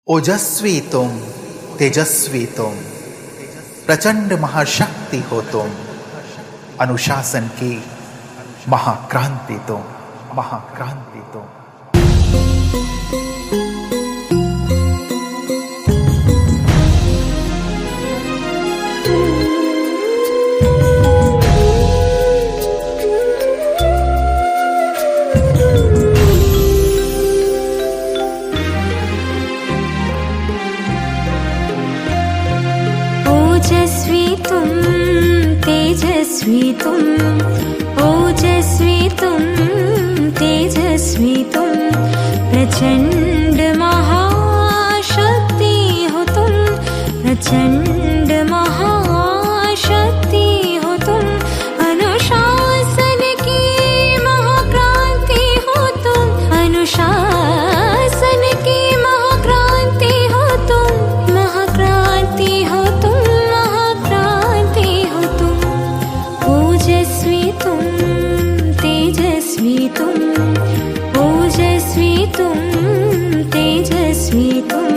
ओजस्वी तुम, तेजस्वी तुम, प्रचंड महाशक्ति हो तुम, अनुशासन की महाक्रांति तुम, महाक्रांति तुम। ओजस्वी तुम, तेजस्वी तुम, ओजस्वी तुम, तेजस्वी तुम, प्रचंड महाशक्ति हो तुम, प्रचंड महाशक्ति हो तुम, अनुशासन की महाक्रांति हो तुम, अनुशासन की महाक्रांति हो तुम, महाक्रांति हो तुम, महाक्रांति हो तुम। ओजस्वी तुम, तेजस्वी तुम, ओजस्वी तुम, तेजस्वी तुम,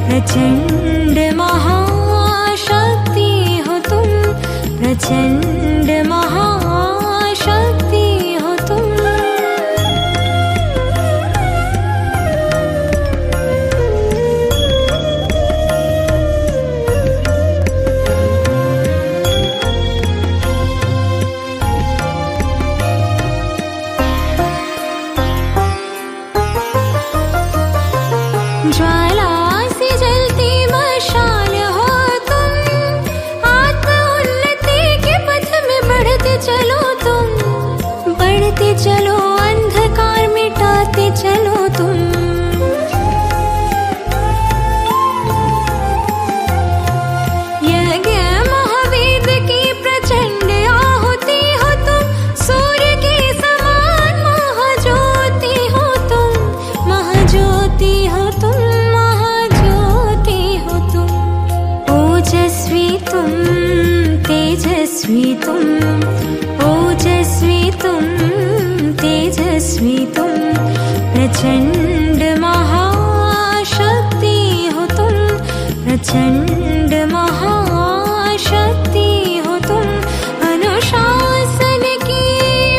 प्रचंड महाशक्ति हो तुम, प्रचंड महाशक्ति हो तुम। ज्वाला सी जलती मशाल हो तुम, आत्म उन्नति के पथ में बढ़ते चलो तुम, बढ़ते चलो, अंधकार मिटाते चलो तुम। यज्ञ महावेद की प्रचंड आहुति हो तुम, सूर्य के समान महाज्योति हो तुम, महाज्योति हो तुम, महाज्योति हो तुम। ओजस्वी तुम, तेजस्वी तुम, ओजस्वी तुम, तेजस्वी तुम, प्रचंड महाशक्ति हो तुम, प्रचंड महाशक्ति हो तुम, अनुशासन की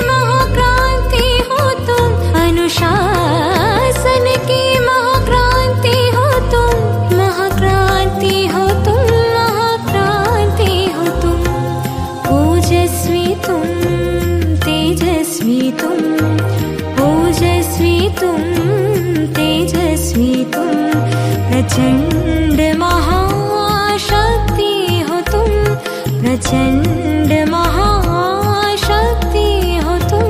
महाक्रांति हो तुम, अनुशासन की महाक्रांति हो तुम, महाक्रांति हो तुम, महाक्रांति हो तुम। ओजस्वी तुम, तेजस्वी तुम, ओजस्वी तुम, तेजस्वी तुम, प्रचंड महाशक्ति हो तुम, प्रचंड महाशक्ति हो तुम।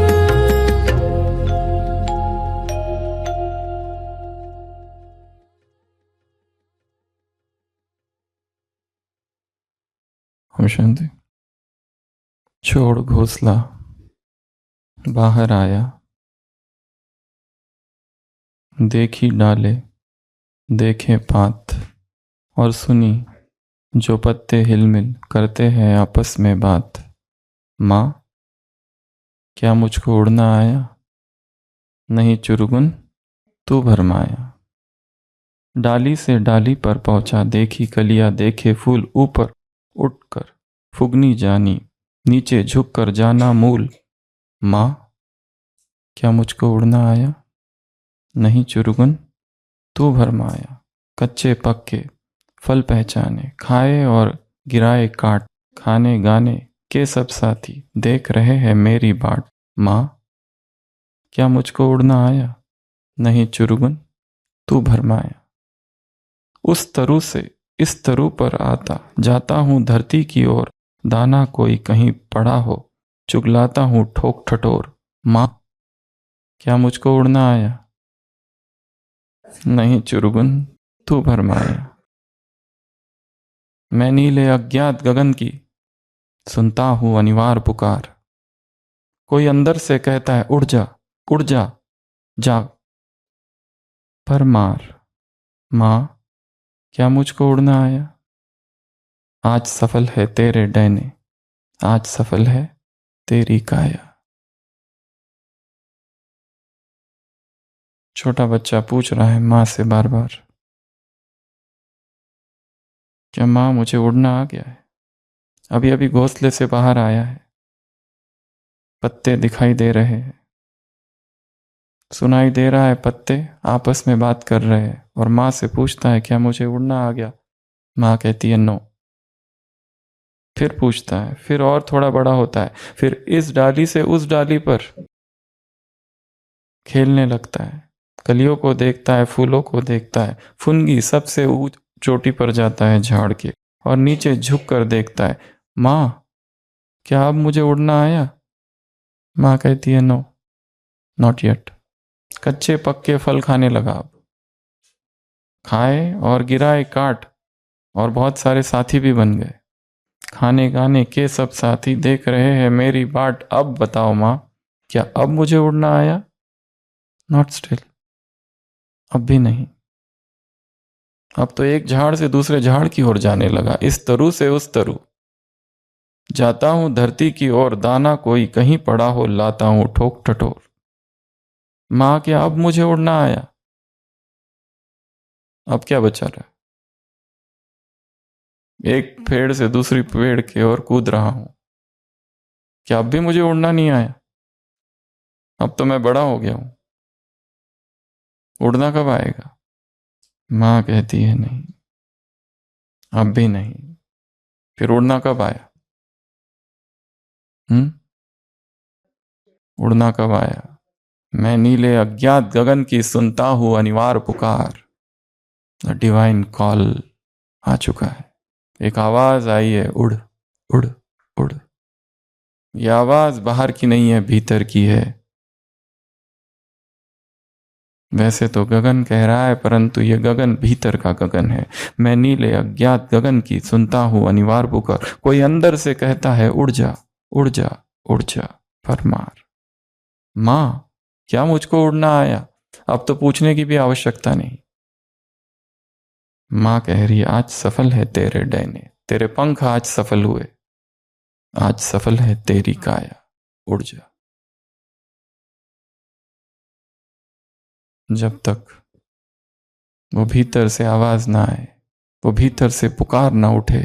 हम शांति। छोड़ घोंसला, बाहर आया, देखी डाले, देखे पात, और सुनी जो पत्ते हिलमिल करते हैं आपस में बात। माँ, क्या मुझको उड़ना आया? नहीं चुरगुन, तू भरमाया। डाली से डाली पर पहुंचा, देखी कलियां, देखे फूल, ऊपर उठकर फुगनी जानी, नीचे झुककर जाना मूल। माँ, क्या मुझको उड़ना आया? नहीं चुरगुन, तू भरमाया। कच्चे पक्के फल पहचाने, खाए और गिराए काट, खाने गाने के सब साथी देख रहे हैं मेरी बाट। माँ, क्या मुझको उड़ना आया? नहीं चुरगुन, तू भरमाया। उस तरु से इस तरु पर आता जाता हूँ धरती की ओर, दाना कोई कहीं पड़ा हो चुगलाता हूँ ठोक ठठोर। माँ, क्या मुझको उड़ना आया? नहीं चुरगुन, तू भरमाया। मैं नीले अज्ञात गगन की सुनता हूँ अनिवार्य पुकार, कोई अंदर से कहता है उड़ जा, उड़ जा, जाग पर मार। माँ, क्या मुझको उड़ना आया? आज सफल है तेरे डैने, आज सफल है तेरी काया। छोटा बच्चा पूछ रहा है माँ से बार बार, क्या माँ मुझे उड़ना आ गया है? अभी अभी घोंसले से बाहर आया है, पत्ते दिखाई दे रहे हैं, सुनाई दे रहा है, पत्ते आपस में बात कर रहे हैं। और माँ से पूछता है क्या मुझे उड़ना आ गया? माँ कहती है नो। फिर पूछता है, फिर और थोड़ा बड़ा होता है, फिर इस डाली से उस डाली पर खेलने लगता है, कलियों को देखता है, फूलों को देखता है, फुनगी सबसे ऊंच चोटी पर जाता है झाड़ के और नीचे झुक कर देखता है। माँ क्या अब मुझे उड़ना आया? माँ कहती है नो, नॉट येट। कच्चे पक्के फल खाने लगा अब, खाए और गिराए काट, और बहुत सारे साथी भी बन गए। खाने गाने के सब साथी देख रहे हैं मेरी बाट। अब बताओ माँ, क्या अब मुझे उड़ना आया? नॉट स्टिल, अब भी नहीं। अब तो एक झाड़ से दूसरे झाड़ की ओर जाने लगा, इस तरु से उस तरु जाता हूं धरती की ओर, दाना कोई कहीं पड़ा हो लाता हूं ठोक ठठोर। माँ क्या अब मुझे उड़ना आया? अब क्या बचा रहा? एक पेड़ से दूसरी पेड़ की ओर कूद रहा हूं, क्या अब भी मुझे उड़ना नहीं आया? अब तो मैं बड़ा हो गया हूं, उड़ना कब आएगा? माँ कहती है नहीं, अब भी नहीं। फिर उड़ना कब आया? उड़ना कब आया? मैं नीले अज्ञात गगन की सुनता हूं अनिवार्य पुकार। द डिवाइन कॉल आ चुका है। एक आवाज आई है, उड़ उड़ उड़। यह आवाज बाहर की नहीं है, भीतर की है। वैसे तो गगन कह रहा है, परंतु यह गगन भीतर का गगन है। मैं नीले अज्ञात गगन की सुनता हूं अनिवार्य पुकार। कोई अंदर से कहता है उड़ जा उड़ जा उड़ जा फरमार। मां क्या मुझको उड़ना आया? अब तो पूछने की भी आवश्यकता नहीं। मां कह रही आज सफल है तेरे डैने, तेरे पंख आज सफल हुए, आज सफल है तेरी काया, उड़ जा। जब तक वो भीतर से आवाज ना आए, वो भीतर से पुकार ना उठे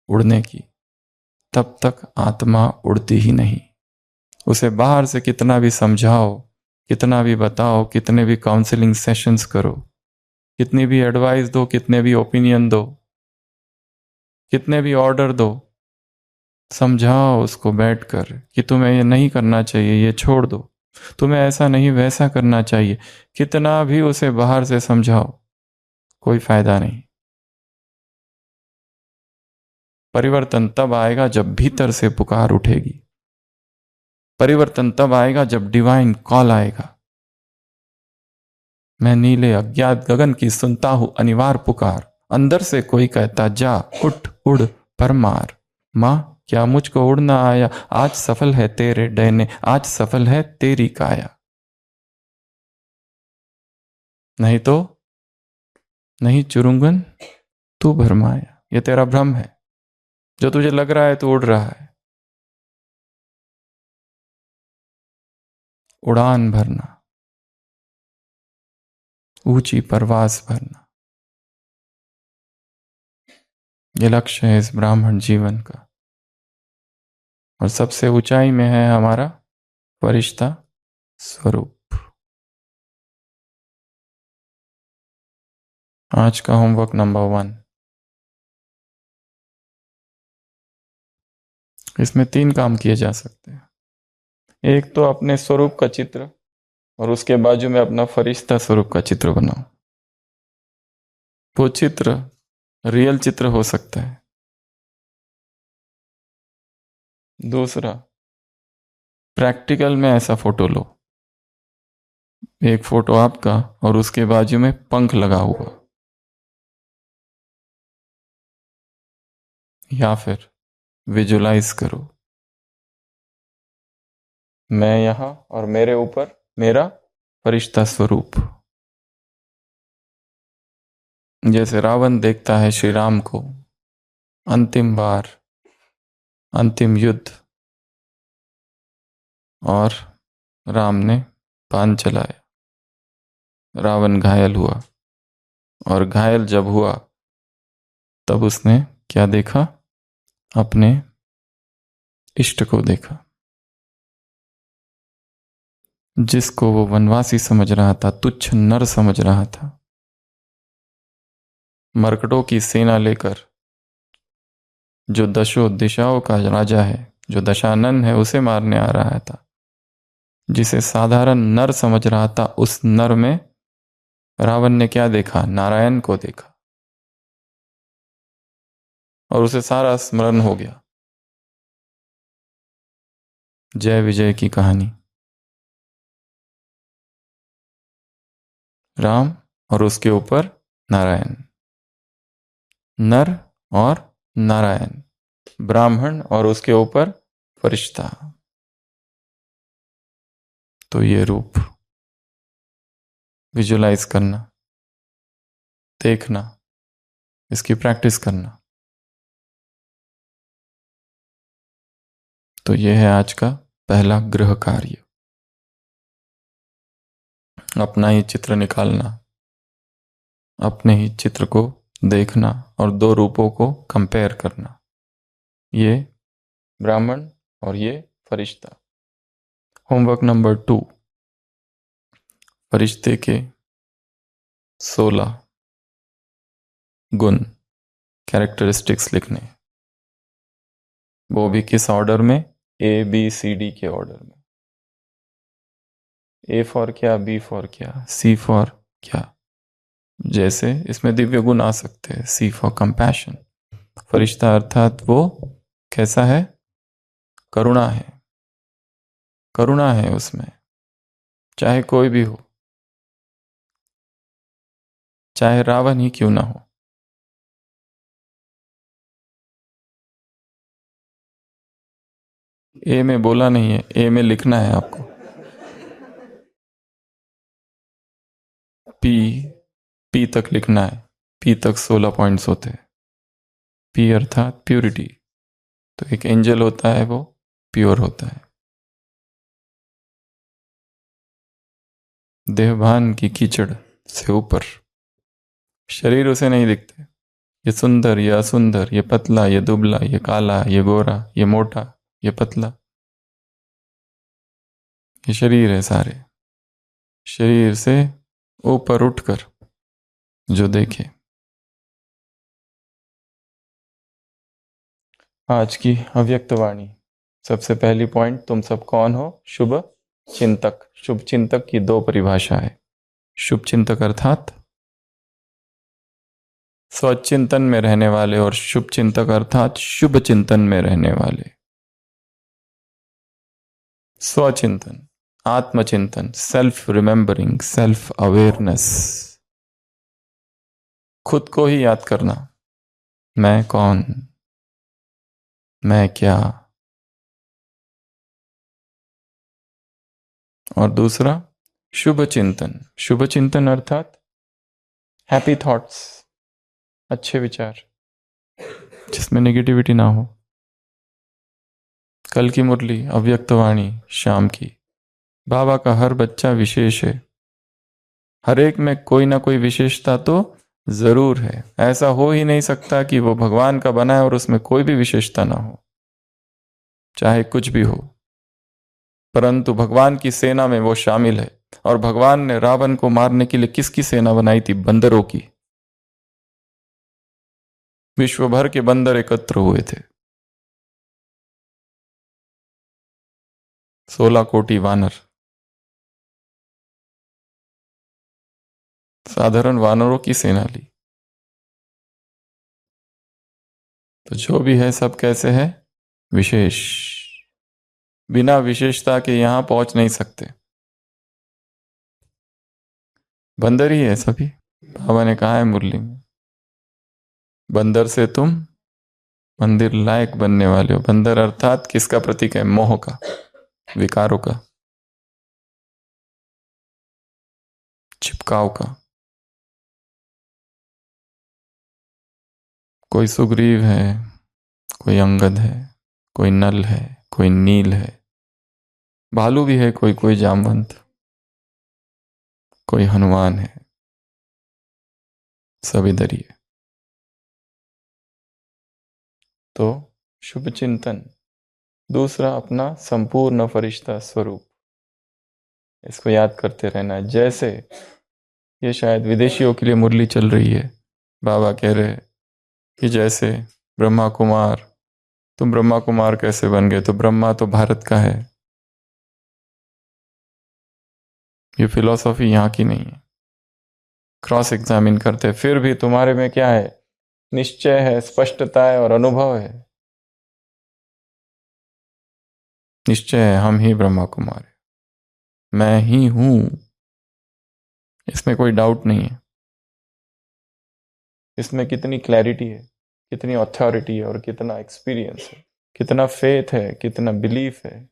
उड़ने की, तब तक आत्मा उड़ती ही नहीं। उसे बाहर से कितना भी समझाओ, कितना भी बताओ, कितने भी काउंसलिंग सेशंस करो, कितनी भी एडवाइस दो, कितने भी ओपिनियन दो, कितने भी ऑर्डर दो, समझाओ उसको बैठकर कि तुम्हें ये नहीं करना चाहिए, ये छोड़ दो, तुम्हें ऐसा नहीं वैसा करना चाहिए, कितना भी उसे बाहर से समझाओ, कोई फायदा नहीं। परिवर्तन तब आएगा जब भीतर से पुकार उठेगी। परिवर्तन तब आएगा जब डिवाइन कॉल आएगा। मैं नीले अज्ञात गगन की सुनता हूं अनिवार्य पुकार। अंदर से कोई कहता जा उठ उड़ परमार। मां क्या मुझको उड़ना आया? आज सफल है तेरे डैने, आज सफल है तेरी काया। नहीं तो नहीं चुरुंगन, तू भरमाया। ये तेरा भ्रम है, जो तुझे लग रहा है तू उड़ रहा है। उड़ान भरना, ऊंची परवास भरना, ये लक्ष्य है इस ब्राह्मण जीवन का। और सबसे ऊंचाई में है हमारा फरिश्ता स्वरूप। आज का होमवर्क नंबर 1, इसमें 3 काम किए जा सकते हैं। एक तो अपने स्वरूप का चित्र, और उसके बाजू में अपना फरिश्ता स्वरूप का चित्र बनाओ। वो चित्र रियल चित्र हो सकता है। दूसरा, प्रैक्टिकल में ऐसा फोटो लो, एक फोटो आपका और उसके बाजू में पंख लगा हुआ, या फिर विजुलाइज करो मैं यहां और मेरे ऊपर मेरा फरिश्ता स्वरूप। जैसे रावण देखता है श्री राम को अंतिम बार, अंतिम युद्ध, और राम ने बाण चलाया, रावण घायल हुआ, और घायल जब हुआ तब उसने क्या देखा? अपने इष्ट को देखा, जिसको वो वनवासी समझ रहा था, तुच्छ नर समझ रहा था। मरकटों की सेना लेकर जो दशों दिशाओं का राजा है, जो दशानन है, उसे मारने आ रहा था। जिसे साधारण नर समझ रहा था, उस नर में रावण ने क्या देखा? नारायण को देखा, और उसे सारा स्मरण हो गया। जय विजय की कहानी। राम और उसके ऊपर नारायण, नर और नारायण, ब्राह्मण और उसके ऊपर फरिश्ता। तो ये रूप विजुलाइज करना, देखना, इसकी प्रैक्टिस करना। तो यह है आज का पहला गृह कार्य। अपना ही चित्र निकालना, अपने ही चित्र को देखना और दो रूपों को कंपेयर करना। ये ब्राह्मण और ये फरिश्ता। होमवर्क नंबर 2, फरिश्ते के 16 गुण, कैरेक्टरिस्टिक्स लिखने। वो भी किस ऑर्डर में? ABCD के ऑर्डर में। A फॉर क्या, B फॉर क्या, C फॉर क्या। जैसे इसमें दिव्य गुण आ सकते हैं। C फॉर कंपैशन, फरिश्ता अर्थात वो कैसा है? करुणा है, करुणा है उसमें, चाहे कोई भी हो, चाहे रावण ही क्यों ना हो। ए में बोला नहीं है, ए में लिखना है आपको। पी तक लिखना है। पी तक 16 पॉइंट्स होते हैं। पी अर्थात प्यूरिटी। तो एक एंजल होता है, वो प्योर होता है। देहभान की कीचड़ से ऊपर, शरीर उसे नहीं दिखते। ये सुंदर, ये असुंदर, ये पतला, ये दुबला, ये काला, ये गोरा, ये मोटा, ये पतला, ये शरीर है सारे। शरीर से ऊपर उठकर जो देखे। आज की अव्यक्त वाणी। सबसे पहली पॉइंट, तुम सब कौन हो? शुभ चिंतक। शुभ चिंतक की 2 परिभाषा है। शुभ चिंतक अर्थात स्वचिंतन में रहने वाले, और शुभ चिंतक अर्थात शुभ चिंतन में रहने वाले। स्वचिंतन, आत्मचिंतन, सेल्फ रिमेंबरिंग, सेल्फ अवेयरनेस। खुद को ही याद करना, मैं कौन, मैं क्या। और दूसरा शुभ चिंतन। शुभ चिंतन अर्थात हैप्पी थॉट्स, अच्छे विचार, जिसमें नेगेटिविटी ना हो। कल की मुरली, अव्यक्त वाणी शाम की। बाबा का हर बच्चा विशेष है। हर एक में कोई ना कोई विशेषता तो जरूर है। ऐसा हो ही नहीं सकता कि वो भगवान का बना है और उसमें कोई भी विशेषता ना हो, चाहे कुछ भी हो। परंतु भगवान की सेना में वो शामिल है। और भगवान ने रावण को मारने के लिए किसकी सेना बनाई थी? बंदरों की। विश्व भर के बंदर एकत्र हुए थे। 16 कोटि वानर। साधारण वानरों की सेना ली। तो जो भी है सब कैसे है? विशेष। बिना विशेषता के यहां पहुंच नहीं सकते। बंदर ही है सभी। बाबा ने कहा है मुरली में, बंदर से तुम मंदिर लायक बनने वाले हो। बंदर अर्थात किसका प्रतीक है? मोह का, विकारों का, चिपकाव का। कोई सुग्रीव है, कोई अंगद है, कोई नल है, कोई नील है, भालू भी है, कोई कोई जामवंत, कोई हनुमान है। सब इधर ही है। तो शुभ चिंतन, दूसरा अपना संपूर्ण फरिश्ता स्वरूप, इसको याद करते रहना है। जैसे ये शायद विदेशियों के लिए मुरली चल रही है, बाबा कह रहे कि जैसे ब्रह्मा कुमार, तुम ब्रह्मा कुमार कैसे बन गए? तो ब्रह्मा तो भारत का है। ये फिलॉसफी यहाँ की नहीं है। क्रॉस एग्जामिन करते, फिर भी तुम्हारे में क्या है? निश्चय है, स्पष्टता है और अनुभव है। निश्चय है, हम ही ब्रह्मा कुमार है, मैं ही हूं, इसमें कोई डाउट नहीं है। इसमें कितनी क्लैरिटी है, कितनी अथॉरिटी है और कितना एक्सपीरियंस है, कितना फेथ है, कितना बिलीफ है।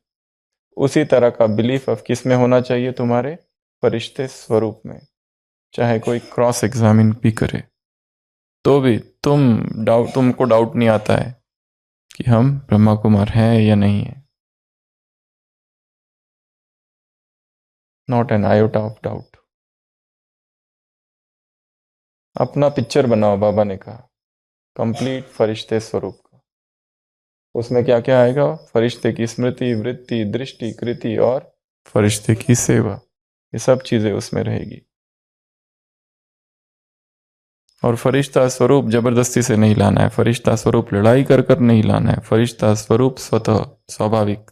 उसी तरह का बिलीफ अब किस में होना चाहिए? तुम्हारे फरिश्ते स्वरूप में। चाहे कोई क्रॉस एग्जामिन भी करे तो भी तुमको डाउट नहीं आता है कि हम ब्रह्मा कुमार हैं या नहीं है। Not an iota of doubt. अपना पिक्चर बनाओ, बाबा ने कहा, कंप्लीट फरिश्ते स्वरूप का। उसमें क्या क्या आएगा? फरिश्ते की स्मृति, वृत्ति, दृष्टि, कृति और फरिश्ते की सेवा, ये सब चीजें उसमें रहेगी। और फरिश्ता स्वरूप जबरदस्ती से नहीं लाना है, फरिश्ता स्वरूप लड़ाई कर कर नहीं लाना है। फरिश्ता स्वरूप स्वतः स्वाभाविक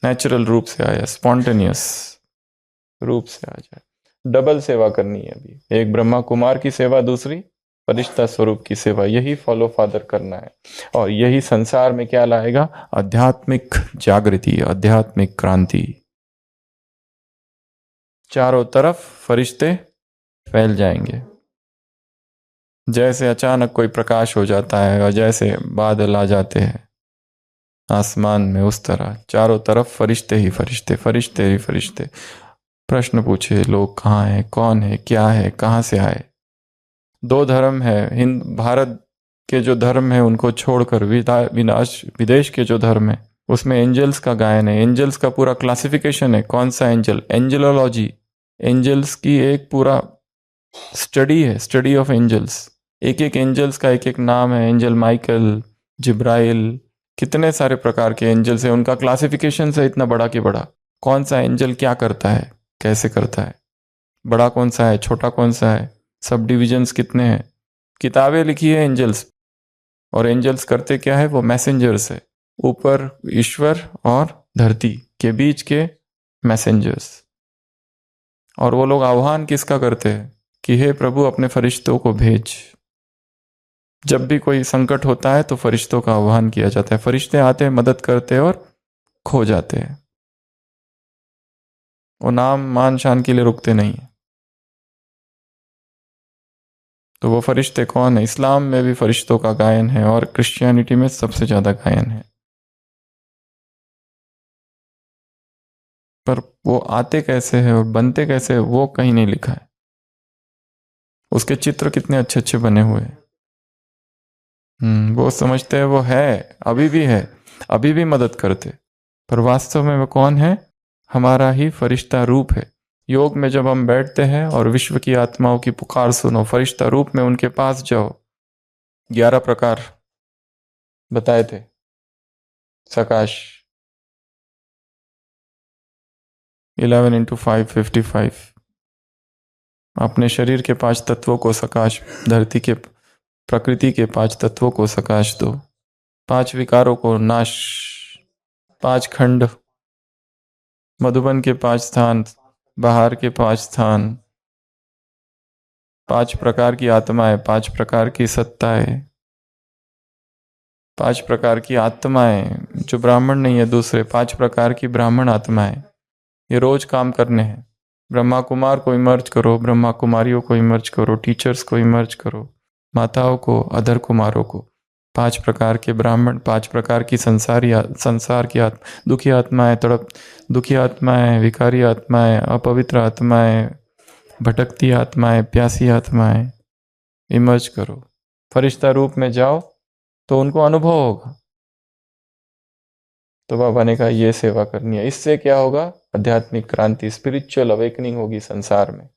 नेचुरल रूप से आया, स्पॉन्टेनियस रूप से आ जाए। डबल सेवा करनी है अभी, एक ब्रह्मा कुमार की सेवा, दूसरी फरिश्ता स्वरूप की सेवा। यही फॉलो फादर करना है और यही संसार में क्या लाएगा? आध्यात्मिक जागृति, आध्यात्मिक क्रांति। चारों तरफ फरिश्ते फैल जाएंगे। जैसे अचानक कोई प्रकाश हो जाता है और जैसे बादल आ जाते हैं आसमान में, उस तरह चारों तरफ फरिश्ते ही फरिश्ते, फरिश्ते ही फरिश्ते। प्रश्न पूछे लोग, कहाँ है, कौन है, क्या है, कहाँ से आए? दो धर्म है, हिंद भारत के जो धर्म है उनको छोड़कर विनाश विदेश के जो धर्म है उसमें एंजल्स का गायन है, एंजल्स का पूरा क्लासिफिकेशन है। कौन सा एंजल? एंजलोलॉजी, एंजल्स की एक पूरा स्टडी है, स्टडी ऑफ एंजल्स। एक एक एंजल्स का एक एक नाम है, एंजल माइकल, जिब्राइल, कितने सारे प्रकार के एंजल्स है, उनका क्लासिफिकेशन है इतना बड़ा कि बड़ा। कौन सा एंजल क्या करता है, कैसे करता है, बड़ा कौन सा है, छोटा कौन सा है, सब डिविजन्स कितने हैं। किताबें लिखी है एंजल्स, और एंजल्स करते क्या है? वो मैसेंजर्स है, ऊपर ईश्वर और धरती के बीच के मैसेंजर्स। और वो लोग आह्वान किसका करते हैं कि हे प्रभु अपने फरिश्तों को भेज। जब भी कोई संकट होता है तो फरिश्तों का आह्वान किया जाता है, फरिश्ते आते हैं, मदद करते हैं और खो जाते हैं। वो नाम मान शान के लिए रुकते नहीं है। तो वो फरिश्ते कौन है? इस्लाम में भी फरिश्तों का गायन है और क्रिश्चियनिटी में सबसे ज्यादा गायन है। पर वो आते कैसे हैं और बनते कैसे हैं वो कहीं नहीं लिखा है। उसके चित्र कितने अच्छे अच्छे बने हुए हैं। वो समझते हैं वो है, अभी भी है, अभी भी मदद करते, पर वास्तव में वो कौन है? हमारा ही फरिश्ता रूप है। योग में जब हम बैठते हैं और विश्व की आत्माओं की पुकार सुनो, फरिश्ता रूप में उनके पास जाओ। 11 प्रकार बताए थे सकाश, 11 into 5 55। अपने शरीर के 5 तत्वों को सकाश, धरती के प्रकृति के 5 तत्वों को सकाश दो, 5 विकारों को नाश, 5 खंड, मधुबन के 5 स्थान, बाहर के 5 स्थान, 5 प्रकार की आत्माएं, 5 प्रकार की सत्ताएं, 5 प्रकार की आत्माएं जो ब्राह्मण नहीं है, दूसरे 5 प्रकार की ब्राह्मण आत्माएं। ये रोज काम करने हैं। ब्रह्मा कुमार को इमर्ज करो, ब्रह्मा कुमारियों को इमर्ज करो, टीचर्स को इमर्ज करो, माताओं को, अधर कुमारों को। 5 प्रकार के ब्राह्मण, 5 प्रकार की संसार की दुखी आत्माएं, दुखी आत्माएं, विकारी आत्माएं, अपवित्र आत्माएं, भटकती आत्माएं, प्यासी आत्माएं इमर्ज करो। फरिश्ता रूप में जाओ तो उनको अनुभव होगा। तो बाबा ने कहा ये सेवा करनी है। इससे क्या होगा? आध्यात्मिक क्रांति, स्पिरिचुअल अवेकनिंग होगी संसार में।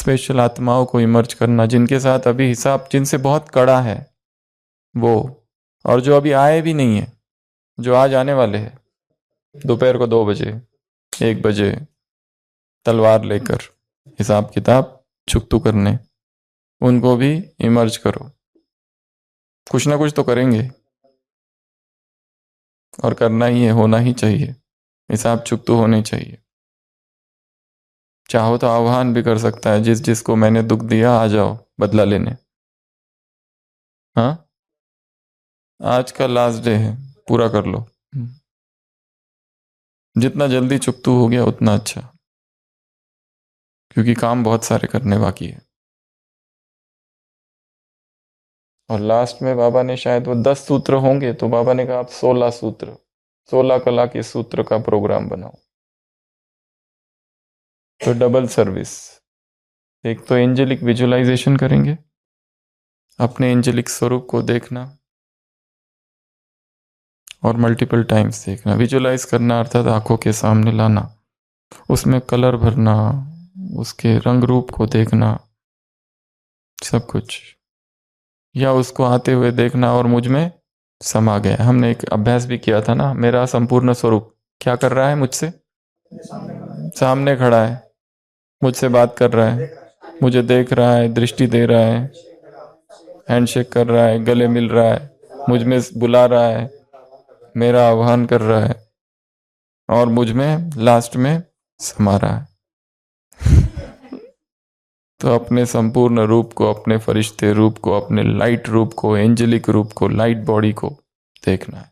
स्पेशल आत्माओं को इमर्ज करना, जिनके साथ अभी हिसाब, जिनसे बहुत कड़ा है वो, और जो अभी आए भी नहीं है, जो आज आने वाले हैं, दोपहर को 2 बजे 1 बजे तलवार लेकर हिसाब किताब चुकतू करने, उनको भी इमर्ज करो। कुछ ना कुछ तो करेंगे और करना ही है, होना ही चाहिए, हिसाब चुकतू होने चाहिए। चाहो तो आह्वान भी कर सकता है, जिस जिसको मैंने दुख दिया आ जाओ बदला लेने। हाँ, आज का लास्ट डे है, पूरा कर लो। जितना जल्दी चुकतू हो गया उतना अच्छा, क्योंकि काम बहुत सारे करने बाकी है। और लास्ट में बाबा ने शायद वो 10 सूत्र होंगे, तो बाबा ने कहा आप 16 सूत्र, 16 कला के सूत्र का प्रोग्राम बनाओ। तो डबल सर्विस, एक तो एंजेलिक विजुअलाइजेशन करेंगे, अपने एंजेलिक स्वरूप को देखना और मल्टीपल टाइम्स देखना। विजुअलाइज करना अर्थात आंखों के सामने लाना, उसमें कलर भरना, उसके रंग रूप को देखना, सब कुछ, या उसको आते हुए देखना और मुझ में समा गया। हमने एक अभ्यास भी किया था ना, मेरा संपूर्ण स्वरूप क्या कर रहा है, मुझसे सामने खड़ा है, मुझसे बात कर रहा है, मुझे देख रहा है, दृष्टि दे रहा है, हैंडशेक कर रहा है, गले मिल रहा है, मुझ में बुला रहा है, मेरा आह्वान कर रहा है और मुझ में लास्ट में समा रहा है। तो अपने संपूर्ण रूप को, अपने फरिश्ते रूप को, अपने लाइट रूप को, एंजेलिक रूप को, लाइट बॉडी को देखना है।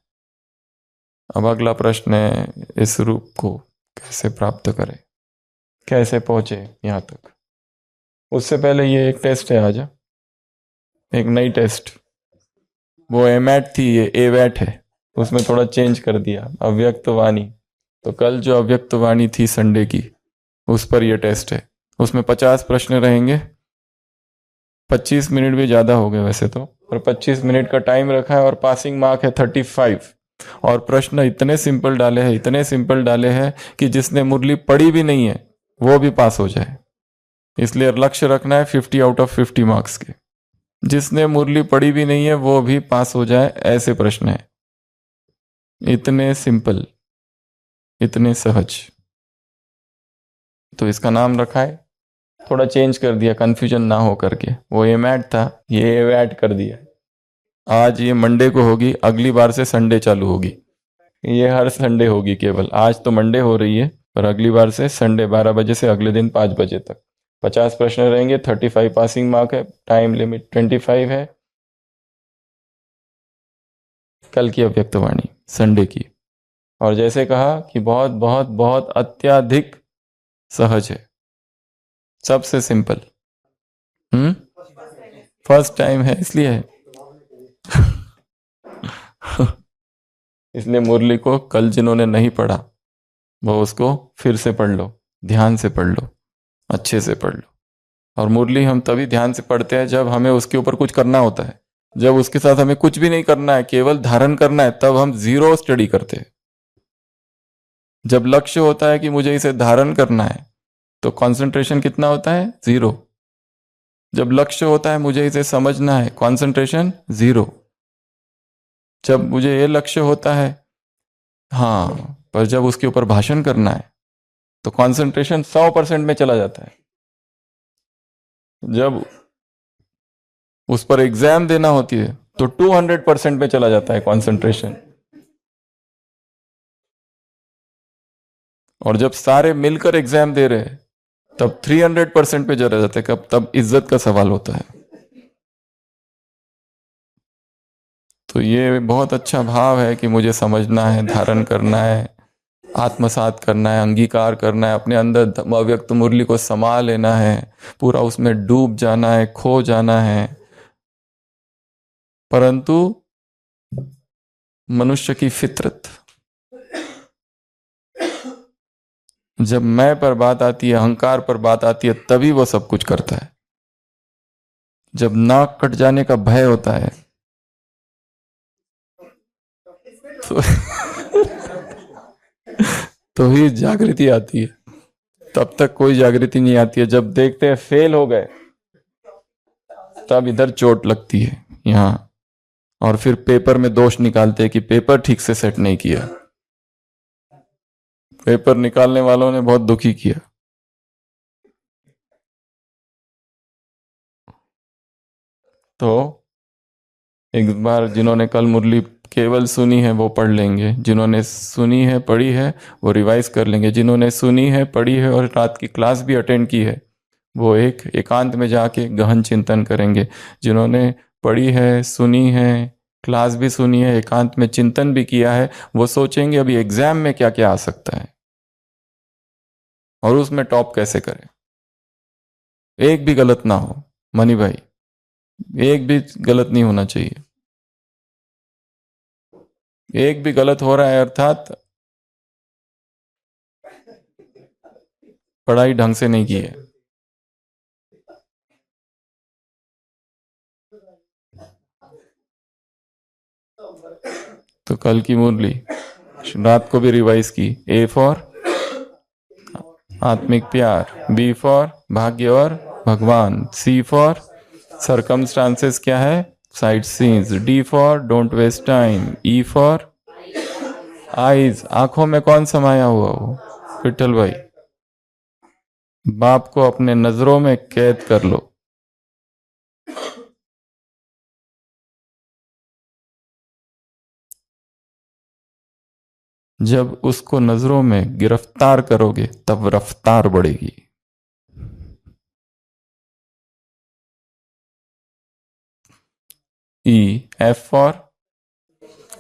अब अगला प्रश्न है, इस रूप को कैसे प्राप्त करें, कैसे पहुंचे यहाँ तक। उससे पहले ये एक टेस्ट है आज, एक नई टेस्ट, वो एमैट थी, ये एवैट है, उसमें थोड़ा चेंज कर दिया, अव्यक्त वाणी। तो कल जो अव्यक्त वाणी थी संडे की, उस पर यह टेस्ट है। उसमें 50 प्रश्न रहेंगे, 25 मिनट भी ज़्यादा हो गए वैसे तो, पर 25 मिनट का टाइम रखा है और पासिंग मार्क है 35। और प्रश्न इतने सिंपल डाले हैं, इतने सिंपल डाले हैं कि जिसने मुरली पढ़ी भी नहीं है वो भी पास हो जाए। इसलिए लक्ष्य रखना है 50 आउट ऑफ 50 मार्क्स के। जिसने मुरली पढ़ी भी नहीं है वो भी पास हो जाए, ऐसे प्रश्न है। इतने सिंपल, इतने सहज। तो इसका नाम रखा है, थोड़ा चेंज कर दिया कन्फ्यूजन ना हो करके। वो एमैट था, ये एवैट कर दिया। आज ये मंडे को होगी, अगली बार से संडे चालू होगी। ये हर संडे होगी केवल, आज तो मंडे हो रही है, पर अगली बार से संडे 12 बजे से अगले दिन 5 बजे तक 50 प्रश्न रहेंगे। 35 पासिंग मार्क है, टाइम लिमिट 25 है। कल की अव्यक्तवाणी संडे की, और जैसे कहा कि बहुत बहुत बहुत अत्याधिक सहज है, सबसे सिंपल। फर्स्ट टाइम है इसलिए है। इसलिए मुरली को कल जिन्होंने नहीं पढ़ा वो उसको फिर से पढ़ लो, ध्यान से पढ़ लो, अच्छे से पढ़ लो। और मुरली हम तभी ध्यान से पढ़ते हैं जब हमें उसके ऊपर कुछ करना होता है। जब उसके साथ हमें कुछ भी नहीं करना है, केवल धारण करना है, तब हम 0 स्टडी करते हैं। जब लक्ष्य होता है कि मुझे इसे धारण करना है, तो कंसंट्रेशन कितना होता है? 0। जब लक्ष्य होता है मुझे इसे समझना है, कंसंट्रेशन 0। जब मुझे ये लक्ष्य होता है, हाँ, पर जब उसके ऊपर भाषण करना है तो कंसंट्रेशन 100% में चला जाता है। जब उस पर एग्जाम देना होती है तो 200% में चला जाता है कंसंट्रेशन। और जब सारे मिलकर एग्जाम दे रहे हैं तब 300% पे चला जाता है। कब? तब इज्जत का सवाल होता है। तो ये बहुत अच्छा भाव है कि मुझे समझना है, धारण करना है, आत्मसात करना है, अंगीकार करना है, अपने अंदर अव्यक्त मुरली को समा लेना है, पूरा उसमें डूब जाना है, खो जाना है। परंतु मनुष्य की फितरत, जब मैं पर बात आती है, अहंकार पर बात आती है, तभी वो सब कुछ करता है। जब नाक कट जाने का भय होता है तो ही जागृति आती है। तब तक कोई जागृति नहीं आती है। जब देखते हैं फेल हो गए, तब इधर चोट लगती है यहाँ, और फिर पेपर में दोष निकालते हैं कि पेपर ठीक से सेट नहीं किया। पेपर निकालने वालों ने बहुत दुखी किया। तो एक बार जिन्होंने कल मुरली केवल सुनी है वो पढ़ लेंगे, जिन्होंने सुनी है पढ़ी है वो रिवाइज कर लेंगे, जिन्होंने सुनी है पढ़ी है और रात की क्लास भी अटेंड की है वो एक एकांत में जाके गहन चिंतन करेंगे। जिन्होंने पढ़ी है, सुनी है, क्लास भी सुनी है, एकांत में चिंतन भी किया है, वो सोचेंगे अभी एग्जाम में क्या क्या आ सकता है और उसमें टॉप कैसे करें। एक भी गलत ना हो मनी भाई, एक भी गलत नहीं होना चाहिए। एक भी गलत हो रहा है अर्थात पढ़ाई ढंग से नहीं की है। तो कल की मुरली रात को भी रिवाइज की। ए फॉर आत्मिक प्यार, बी फॉर भाग्य और भगवान, सी फॉर सरकमस्टांसेस क्या है, sight scenes, D for don't waste time, E for eyes आंखों में कौन समाया हुआ हो, विठल भाई। बाप को अपने नजरों में कैद कर लो। जब उसको नजरों में गिरफ्तार करोगे तब रफ्तार बढ़ेगी। E F for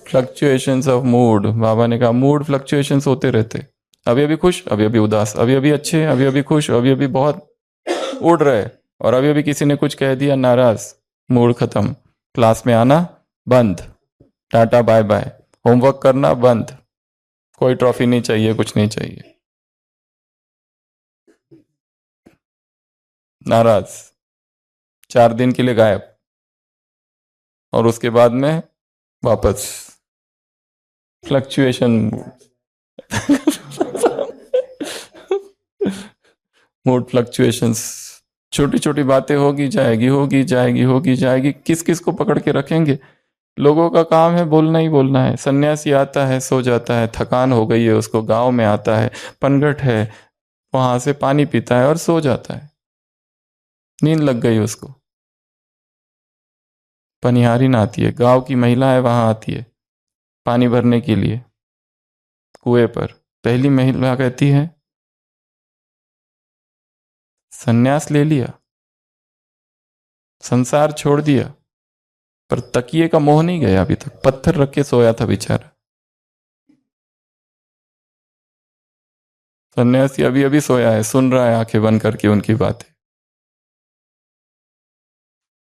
fluctuations of mood. बाबा ने कहा मूड फ्लक्चुएशंस होते रहते, अभी अभी खुश, अभी अभी उदास, अभी अभी अच्छे, अभी अभी खुश, अभी अभी बहुत उड़ रहे, और अभी अभी किसी ने कुछ कह दिया नाराज, मूड खत्म। क्लास में आना बंद, टाटा बाय बाय, होमवर्क करना बंद, कोई ट्रॉफी नहीं चाहिए, कुछ नहीं चाहिए, नाराज, 4 दिन के लिए गायब, और उसके बाद में वापस फ्लक्चुएशन मूड फ्लक्चुएशंस। छोटी छोटी बातें होगी जाएगी, होगी जाएगी, होगी जाएगी। किस किस को पकड़ के रखेंगे? लोगों का काम है बोलना ही बोलना है। सन्यासी आता है, सो जाता है, थकान हो गई है उसको, गांव में आता है, पनघट है, वहां से पानी पीता है और सो जाता है, नींद लग गई उसको। पनिहारिन आती है, गांव की महिला है, वहां आती है पानी भरने के लिए कुएं पर। पहली महिला कहती है सन्यास ले लिया, संसार छोड़ दिया, पर तकिए का मोह नहीं गया अभी तक, पत्थर रख के सोया था बेचारा। सन्यासी अभी अभी सोया है, सुन रहा है आंखें बंद करके उनकी बातें।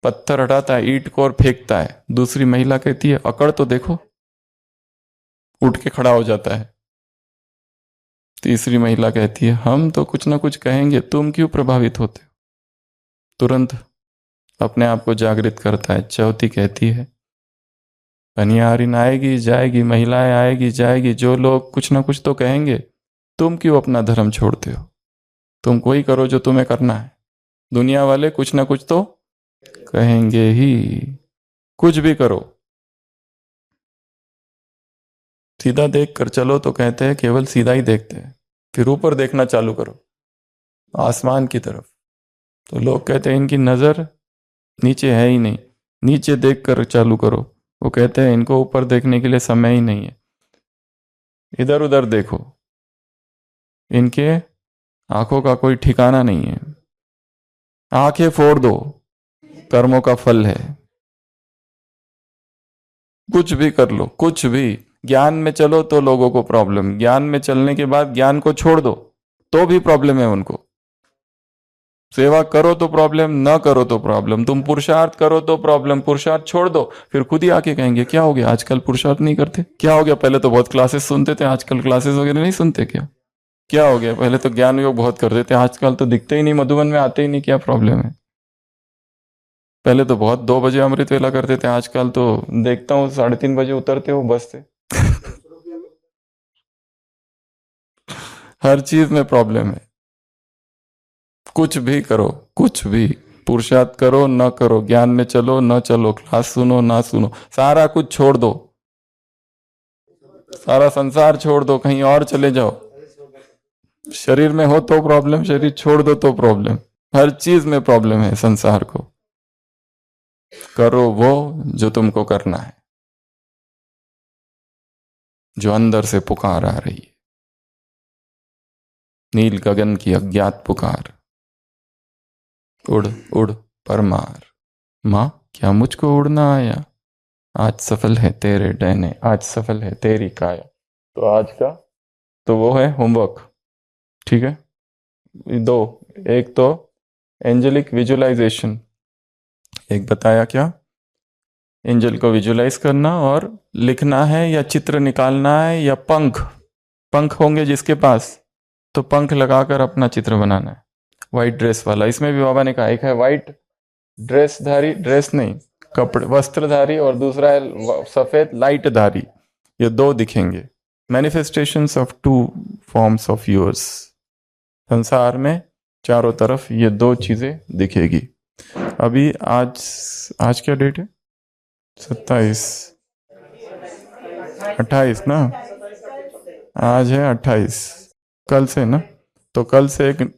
पत्थर हटाता है, ईंट को और फेंकता है। दूसरी महिला कहती है अकड़ तो देखो, उठ के खड़ा हो जाता है। तीसरी महिला कहती है हम तो कुछ ना कुछ कहेंगे, तुम क्यों प्रभावित होते हो। तुरंत अपने आप को जागृत करता है। चौथी कहती है पनिहारिन आएगी जाएगी, महिलाएं आएगी जाएगी, जो लोग कुछ ना कुछ तो कहेंगे, तुम क्यों अपना धर्म छोड़ते हो। तुम कोई करो जो तुम्हें करना है, दुनिया वाले कुछ ना कुछ तो कहेंगे ही, कुछ भी करो। सीधा देख कर चलो तो कहते हैं केवल सीधा ही देखते हैं, फिर ऊपर देखना चालू करो आसमान की तरफ, तो लोग कहते हैं इनकी नजर नीचे है ही नहीं, नीचे देख कर चालू करो। वो कहते हैं इनको ऊपर देखने के लिए समय ही नहीं है, इधर उधर देखो, इनके आंखों का कोई ठिकाना नहीं है। आंखें फोड़ दो, कर्मों का फल है, कुछ भी कर लो, कुछ भी। ज्ञान में चलो तो लोगों को प्रॉब्लम, ज्ञान में चलने के बाद ज्ञान को छोड़ दो तो भी प्रॉब्लम है उनको। सेवा करो तो प्रॉब्लम, ना करो तो प्रॉब्लम, तुम पुरुषार्थ करो तो प्रॉब्लम, पुरुषार्थ छोड़ दो फिर खुद ही आके कहेंगे क्या हो गया आजकल पुरुषार्थ नहीं करते, क्या हो गया पहले तो बहुत क्लासेस सुनते थे आजकल क्लासेस वगैरह नहीं सुनते, क्या हो गया, पहले तो ज्ञान योग बहुत करते थे आजकल तो दिखते ही नहीं, मधुबन में आते ही नहीं, क्या प्रॉब्लम है। पहले तो बहुत 2 बजे अमृत वेला करते थे, आजकल तो देखता हूँ 3:30 बजे उतरते हो बस से। हर चीज में प्रॉब्लम है। कुछ भी करो, कुछ भी पुरुषार्थ करो न करो, ज्ञान में चलो न चलो, क्लास सुनो ना सुनो, सारा कुछ छोड़ दो, सारा संसार छोड़ दो, कहीं और चले जाओ। शरीर में हो तो प्रॉब्लम, शरीर छोड़ दो तो प्रॉब्लम, हर चीज में प्रॉब्लम है संसार को। करो वो जो तुमको करना है, जो अंदर से पुकार आ रही है, नील गगन की अज्ञात पुकार। उड़ उड़ परमार, माँ क्या मुझको उड़ना आया, आज सफल है तेरे डैने, आज सफल है तेरी काया। तो आज का तो वो है होमवर्क, ठीक है। दो, एक तो एंजेलिक विजुअलाइजेशन, एक बताया क्या, एंजल को विजुअलाइज करना और लिखना है या चित्र निकालना है या पंख, पंख होंगे जिसके पास तो पंख लगाकर अपना चित्र बनाना है। वाइट ड्रेस वाला, इसमें भी बाबा ने कहा, एक है वाइट ड्रेसधारी, ड्रेस नहीं कपड़े वस्त्रधारी, और दूसरा है सफेद लाइट धारी, ये दो दिखेंगे। Manifestations of two forms of yours, संसार में चारों तरफ ये दो चीजें दिखेगी। अभी आज क्या डेट है, 27 28 ना, आज है 28, कल से ना, तो कल से एक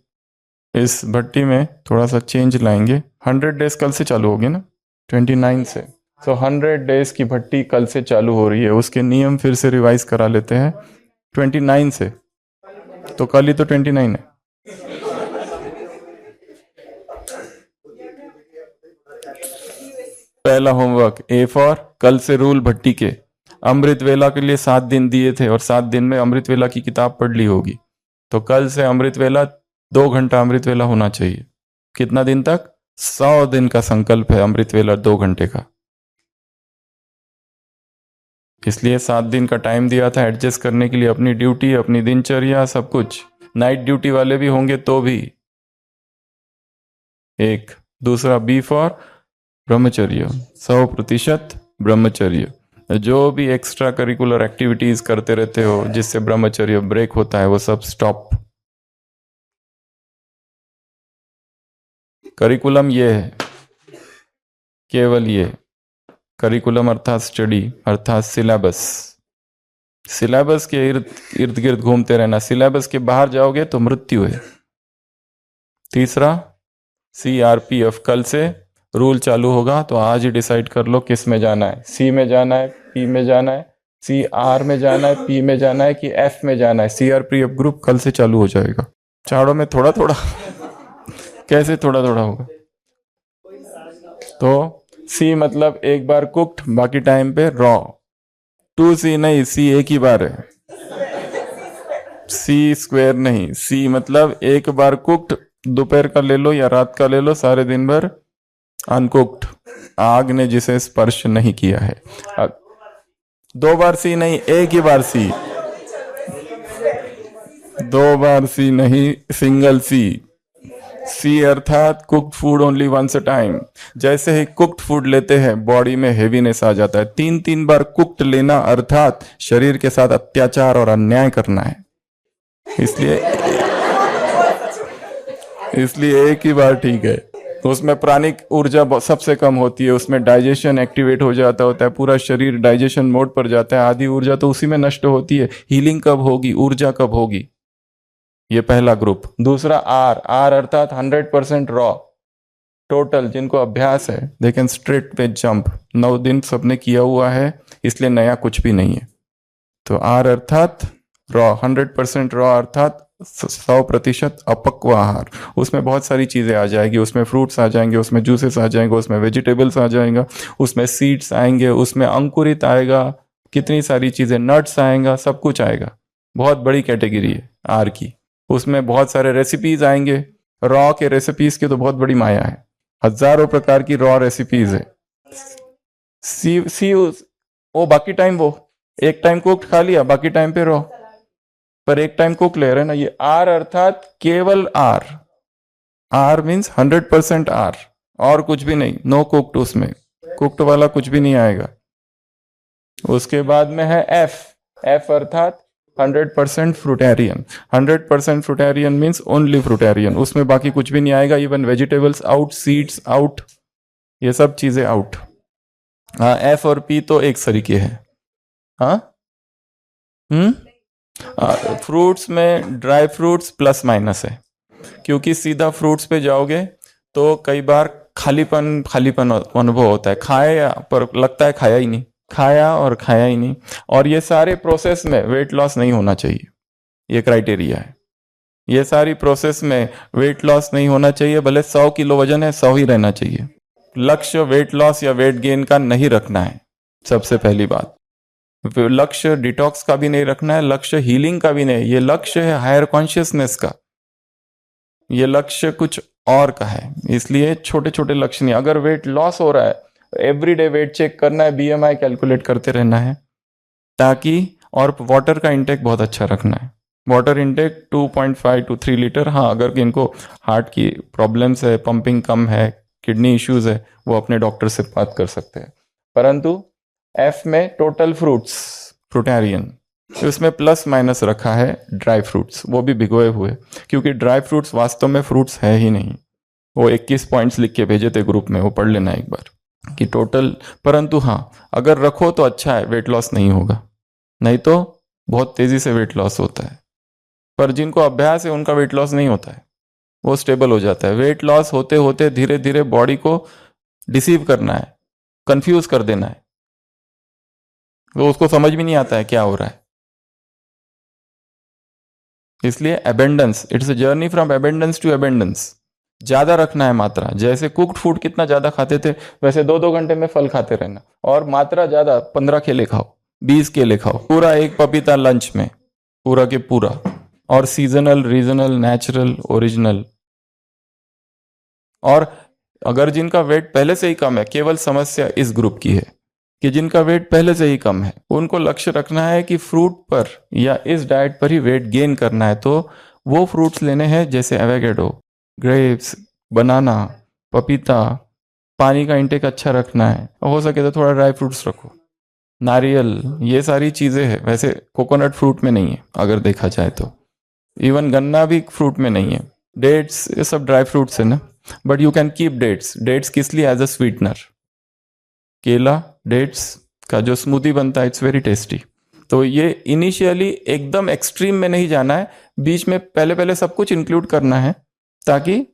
इस भट्टी में थोड़ा सा चेंज लाएंगे। 100 डेज कल से चालू होगी ना, 29 से, तो 100 डेज की भट्टी कल से चालू हो रही है, उसके नियम फिर से रिवाइज करा लेते हैं 29 से, तो कल ही तो 29 है। पहला होमवर्क, ए फॉर कल से रूल भट्टी के, अमृत वेला के लिए 7 दिन दिए थे और 7 दिन में अमृत वेला की किताब पढ़ ली होगी, तो कल से अमृत वेला 2 घंटा अमृत वेला होना चाहिए। कितना दिन तक, 100 दिन का संकल्प है अमृत वेला 2 घंटे का, इसलिए 7 दिन का टाइम दिया था एडजस्ट करने के लिए, अपनी ड्यूटी, अपनी दिनचर्या, सब कुछ। नाइट ड्यूटी वाले भी होंगे तो भी। एक दूसरा, बी फॉर ब्रह्मचर्य, 100% ब्रह्मचर्य, जो भी एक्स्ट्रा करिकुलर एक्टिविटीज करते रहते हो जिससे ब्रह्मचर्य ब्रेक होता है वो सब स्टॉप। करिकुलम ये है, केवल ये करिकुलम अर्थात स्टडी, अर्थात सिलेबस, सिलेबस के इर्द गिर्द घूमते रहना, सिलेबस के बाहर जाओगे तो मृत्यु है। तीसरा, CRPF, कल से रूल चालू होगा, तो आज ही डिसाइड कर लो किस में जाना है, C में जाना है, P में जाना है, CR में जाना है, P में जाना है कि F में जाना है। CRPF ग्रुप कल से चालू हो जाएगा, चारों में थोड़ा थोड़ा कैसे थोड़ा थोड़ा होगा, तो C मतलब एक बार कुक्ड, बाकी टाइम पे रॉ। 2C नहीं, C एक ही बार है, C स्क्वायर नहीं, C मतलब एक बार कुक्ड, दोपहर का ले लो या रात का ले लो, सारे दिन भर अनकुक्ड, आग ने जिसे स्पर्श नहीं किया है। 2 बार C नहीं, एक ही बार C, 2 बार C नहीं, सिंगल C अर्थात cooked food only once a time. जैसे ही कुक्ड फूड लेते हैं बॉडी में हेवीनेस आ जाता है, 3 बार कुक्ड लेना अर्थात शरीर के साथ अत्याचार और अन्याय करना है, इसलिए एक ही बार ठीक है। तो उसमें प्राणिक ऊर्जा सबसे कम होती है, उसमें डाइजेशन एक्टिवेट हो जाता होता है, पूरा शरीर डाइजेशन मोड पर जाता है, आधी ऊर्जा तो उसी में नष्ट होती है। हीलिंग कब होगी, ऊर्जा कब होगी, ये पहला ग्रुप। दूसरा आर अर्थात 100% रॉ, टोटल, जिनको अभ्यास है दे कैन स्ट्रेट पे जंप, 9 दिन सबने किया हुआ है, इसलिए नया कुछ भी नहीं है। तो आर अर्थात रॉ, 100% रॉ अर्थात 100% अपक्व आहार, उसमें बहुत सारी चीजें आ जाएगी, उसमें फ्रूट्स आ जाएंगे, उसमें जूसेस आ जाएंगे, उसमें वेजिटेबल्स आ जाएगा, उसमें सीड्स आएंगे, उसमें अंकुरित आएगा, कितनी सारी चीजें, नट्स आएगा, सब कुछ आएगा। बहुत बड़ी कैटेगरी है आर की, उसमें बहुत सारे रेसिपीज आएंगे। रॉ के रेसिपीज की तो बहुत बड़ी माया है, हजारों प्रकार की रॉ रेसिपीज है। सी वो बाकी टाइम, वो एक टाइम कुक खा लिया, बाकी टाइम पे रॉ, पर एक टाइम कुक ले रहे हैं ना। ये आर अर्थात केवल आर मीन्स 100% आर, और कुछ भी नहीं, नो कुक्ड, उसमें कुक्ड वाला कुछ भी नहीं आएगा। उसके बाद में है एफ अर्थात 100% फ्रूटेरियन। 100% फ्रूटेरियन मीन्स ओनली फ्रूटेरियन, उसमें बाकी कुछ भी नहीं आएगा, even vegetables out, seeds out, ये सब चीजें आउट। हाँ, एफ और पी तो एक तरीके हैं। हाँ, फ्रूट्स में ड्राई फ्रूट्स प्लस माइनस है, क्योंकि सीधा फ्रूट्स पे जाओगे तो कई बार खालीपन खालीपन अनुभव होता है, खाया पर लगता है खाया ही नहीं, खाया और खाया ही नहीं। और ये सारे प्रोसेस में वेट लॉस नहीं होना चाहिए, ये क्राइटेरिया है। ये सारी प्रोसेस में वेट लॉस नहीं होना चाहिए, भले 100 किलो वजन है 100 ही रहना चाहिए। लक्ष्य वेट लॉस या वेट गेन का नहीं रखना है, सबसे पहली बात। लक्ष्य डिटॉक्स का भी नहीं रखना है, लक्ष्य हीलिंग का भी नहीं, ये लक्ष्य है हायर कॉन्शियसनेस का, ये लक्ष्य कुछ और का है। इसलिए छोटे छोटे लक्ष्य नहीं। अगर वेट लॉस हो रहा है, एवरीडे वेट चेक करना है, बीएमआई कैलकुलेट करते रहना है, ताकि, और वाटर का इंटेक बहुत अच्छा रखना है। Water intake 2.5 to 3 litre. हाँ, अगर इनको हार्ट की प्रॉब्लम्स है, पंपिंग कम है, किडनी इश्यूज है, वो अपने डॉक्टर से बात कर सकते हैं। परंतु एफ में टोटल फ्रूट्स फ्रूटेरियन, उसमें प्लस माइनस रखा है ड्राई फ्रूट्स, वो भी भिगोए हुए, क्योंकि ड्राई फ्रूट्स वास्तव में फ्रूट्स है ही नहीं। वो 21 पॉइंट्स लिख के भेजे थे ग्रुप में, वो पढ़ लेना एक बार कि टोटल। परंतु हाँ, अगर रखो तो अच्छा है, वेट लॉस नहीं होगा, नहीं तो बहुत तेजी से वेट लॉस होता है। पर जिनको अभ्यास है उनका वेट लॉस नहीं होता है, वो स्टेबल हो जाता है। वेट लॉस होते होते धीरे धीरे बॉडी को डिसीव करना है, कंफ्यूज कर देना है, वो उसको समझ भी नहीं आता है क्या हो रहा है। इसलिए abundance, it's a journey from abundance to abundance. ज्यादा रखना है मात्रा, जैसे कुक्ड फूड कितना ज्यादा खाते थे वैसे 2-2 घंटे में फल खाते रहना, और मात्रा ज्यादा, 15 केले खाओ, 20 केले खाओ, पूरा एक पपीता लंच में, पूरा के पूरा। और सीजनल, रीजनल, नेचुरल, ओरिजिनल। और अगर जिनका वेट पहले से ही कम है, केवल समस्या इस ग्रुप की है कि जिनका वेट पहले से ही कम है, उनको लक्ष्य रखना है कि फ्रूट पर या इस डाइट पर ही वेट गेन करना है, तो वो फ्रूट्स लेने हैं जैसे एवोकेडो, ग्रेप्स, बनाना, पपीता। पानी का इंटेक अच्छा रखना है, हो सके तो थोड़ा ड्राई फ्रूट्स रखो, नारियल, ये सारी चीजें हैं। वैसे कोकोनट फ्रूट में नहीं है अगर देखा जाए तो, इवन गन्ना भी फ्रूट में नहीं है। डेट्स, ये सब ड्राई फ्रूट्स है ना, but you can keep dates. Dates किस लिए? As a sweetener. केला, डेट्स का जो स्मूदी बनता है, इट्स वेरी टेस्टी। तो ये इनिशियली एकदम एक्सट्रीम में नहीं जाना है, बीच में पहले पहले सब कुछ इंक्लूड करना है ताकि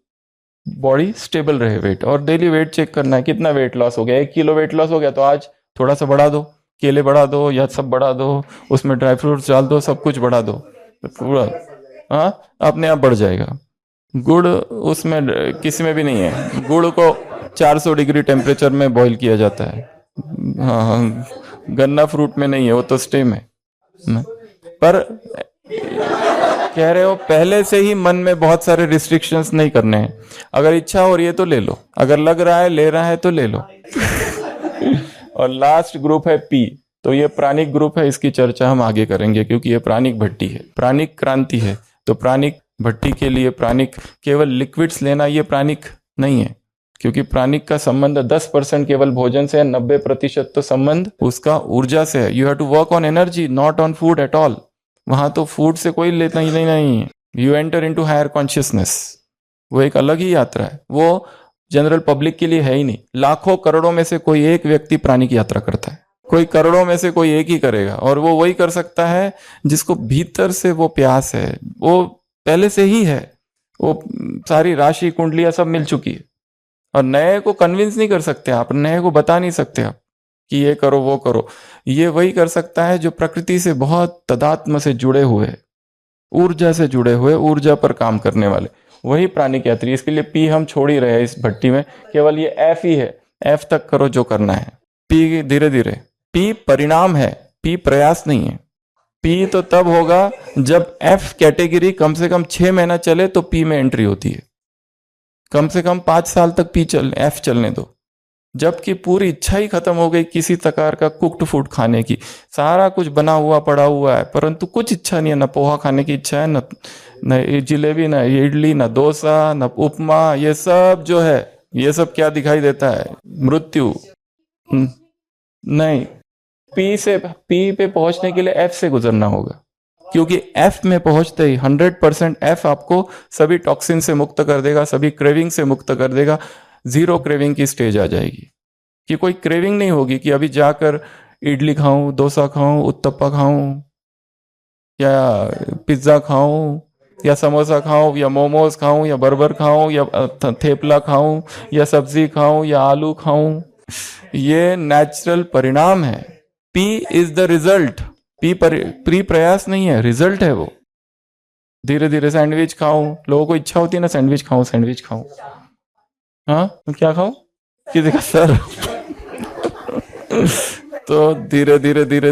बॉडी स्टेबल रहे वेट। और डेली वेट चेक करना है कितना वेट लॉस हो गया। 1 किलो वेट लॉस हो गया तो आज थोड़ा सा बढ़ा दो, केले बढ़ा दो या सब बढ़ा दो, उसमें ड्राई फ्रूट्स डाल दो, सब कुछ बढ़ा दो, पूरा हाँ अपने आप बढ़ जाएगा। गुड़ उसमें किसी में भी नहीं है, गुड़ को 400 डिग्री टेम्परेचर में बॉईल किया जाता है। हाँ, गन्ना फ्रूट में नहीं है, वो तो स्टेम है। पर कह रहे हो पहले से ही मन में बहुत सारे रिस्ट्रिक्शंस नहीं करने हैं। अगर इच्छा हो रही है तो ले लो, अगर लग रहा है ले रहा है तो ले लो। और लास्ट ग्रुप है पी, तो ये प्राणिक ग्रुप है, इसकी चर्चा हम आगे करेंगे क्योंकि ये प्राणिक भट्टी है, प्राणिक क्रांति है। तो प्राणिक भट्टी के लिए प्राणिक केवल लिक्विड्स लेना ये प्राणिक नहीं है, क्योंकि प्राणिक का संबंध 10% केवल भोजन से है, 90% तो संबंध उसका ऊर्जा से है। You have to work on energy, not on food at all. वहां तो फूड से कोई लेना ही नहीं है। You enter into higher consciousness, वो एक अलग ही यात्रा है, वो जनरल पब्लिक के लिए है ही नहीं। लाखों करोड़ों में से कोई एक व्यक्ति प्राणिक यात्रा करता है, कोई करोड़ों में से कोई एक ही करेगा, और वो वही कर सकता है जिसको भीतर से वो प्यास है, वो पहले से ही है, वो सारी राशि कुंडलियां सब मिल चुकी है। और नए को कन्विंस नहीं कर सकते आप, नए को बता नहीं सकते आप कि ये करो वो करो। ये वही कर सकता है जो प्रकृति से बहुत तदात्म से जुड़े हुए, ऊर्जा से जुड़े हुए, ऊर्जा पर काम करने वाले, वही प्राणिक यात्री। इसके लिए पी हम छोड़ ही रहे हैं इस भट्टी में, केवल ये एफ ही है। एफ तक करो जो करना है, पी धीरे धीरे। पी परिणाम है, पी प्रयास नहीं है। पी तो तब होगा जब एफ कैटेगरी कम से कम 6 महीना चले तो पी में एंट्री होती है। कम से कम 5 साल तक पी एफ चलने दो, जबकि पूरी इच्छा ही खत्म हो गई किसी प्रकार का कुक्ड फूड खाने की। सारा कुछ बना हुआ पड़ा हुआ है, परंतु कुछ इच्छा नहीं है, न पोहा खाने की इच्छा है, न जिलेबी, न इडली, न डोसा, न उपमा। ये सब जो है, ये सब क्या दिखाई देता है? मृत्यु। नहीं, पी पे पहुंचने के लिए एफ से गुजरना होगा। क्योंकि एफ में पहुंचते ही 100% एफ आपको सभी टॉक्सिन से मुक्त कर देगा, सभी क्रेविंग से मुक्त कर देगा। 0 क्रेविंग की स्टेज आ जाएगी कि कोई क्रेविंग नहीं होगी कि अभी जाकर इडली खाऊं, डोसा खाऊं, उत्तप्पा खाऊं, या पिज्ज़ा खाऊं, या समोसा खाऊं, या मोमोज खाऊं, या बर्गर खाऊं, या थेपला खाऊं, या सब्जी खाऊं, या आलू खाऊं। ये नेचुरल परिणाम है। P is the result. Pre प्रयास नहीं है, रिजल्ट है वो। धीरे धीरे सैंडविच खाऊं, लोगों को इच्छा होती है ना सैंडविच खाऊं। हाँ, तो क्या खाऊं, किसी का सर। तो धीरे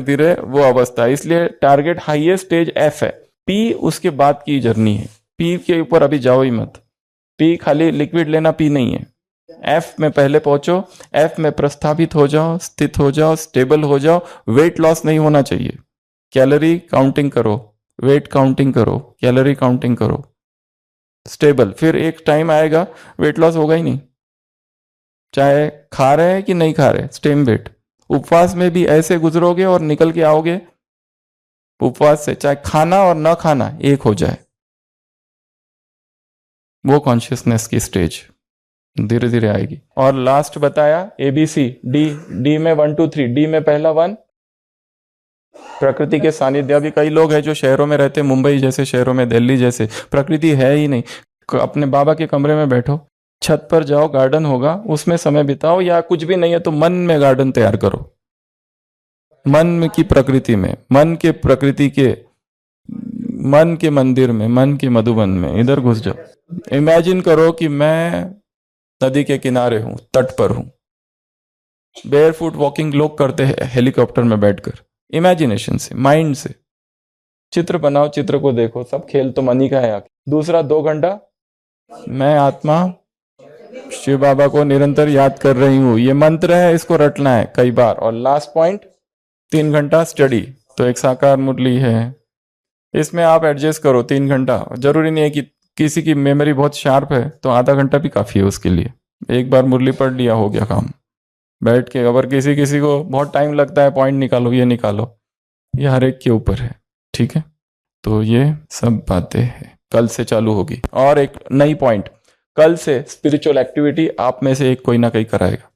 धीरे वो अवस्था है। इसलिए टारगेट हाईएस्ट स्टेज एफ है। पी उसके बाद की जर्नी है। पी के ऊपर अभी जाओ ही मत। पी खाली लिक्विड लेना पी नहीं है। एफ में पहले पहुंचो, एफ में प्रस्थापित हो जाओ, स्थित हो जाओ, स्टेबल हो जाओ। वेट लॉस नहीं होना चाहिए। कैलोरी काउंटिंग करो, वेट काउंटिंग करो, कैलोरी काउंटिंग करो, स्टेबल। फिर एक टाइम आएगा वेट लॉस होगा ही नहीं, चाहे खा रहे हैं कि नहीं खा रहे, स्टेम वेट। उपवास में भी ऐसे गुजरोगे और निकल के आओगे उपवास से, चाहे खाना और ना खाना एक हो जाए। वो कॉन्शियसनेस की स्टेज धीरे धीरे आएगी। और लास्ट बताया ABC, डी में 1 2 3। डी में पहला 1 प्रकृति के सानिध्य। अभी कई लोग हैं जो शहरों में रहते हैं, मुंबई जैसे शहरों में, दिल्ली जैसे, प्रकृति है ही नहीं। अपने बाबा के कमरे में बैठो, छत पर जाओ, गार्डन होगा, उसमें समय बिताओ, या कुछ भी नहीं है तो मन में गार्डन तैयार करो। मन की प्रकृति में, मन के प्रकृति के, मन के मंदिर में, मन के मधुबन में इधर घुस जाओ। इमेजिन करो कि मैं नदी के किनारे हूं, तट पर हूं। बेयर फुट वॉकिंग लोग करते हैं हेलीकॉप्टर में बैठकर। इमेजिनेशन से, माइंड से चित्र बनाओ, चित्र को देखो। सब खेल तो मन ही का है। दूसरा 2 घंटा मैं आत्मा शिव बाबा को निरंतर याद कर रही हूं, ये मंत्र है, इसको रटना है कई बार। और लास्ट पॉइंट 3 घंटा स्टडी। तो एक साकार मुरली है, इसमें आप एडजस्ट करो 3 घंटा। जरूरी नहीं है कि किसी की मेमोरी बहुत शार्प है तो आधा घंटा भी काफी है उसके लिए। एक बार मुरली पढ़ लिया, हो गया काम। बैठ के, अगर किसी को बहुत टाइम लगता है, पॉइंट निकालो, ये निकालो, ये हर एक के ऊपर है। ठीक है, तो ये सब बातें हैं, कल से चालू होगी। और एक नई पॉइंट, कल से स्पिरिचुअल एक्टिविटी आप में से एक कोई ना कोई कराएगा।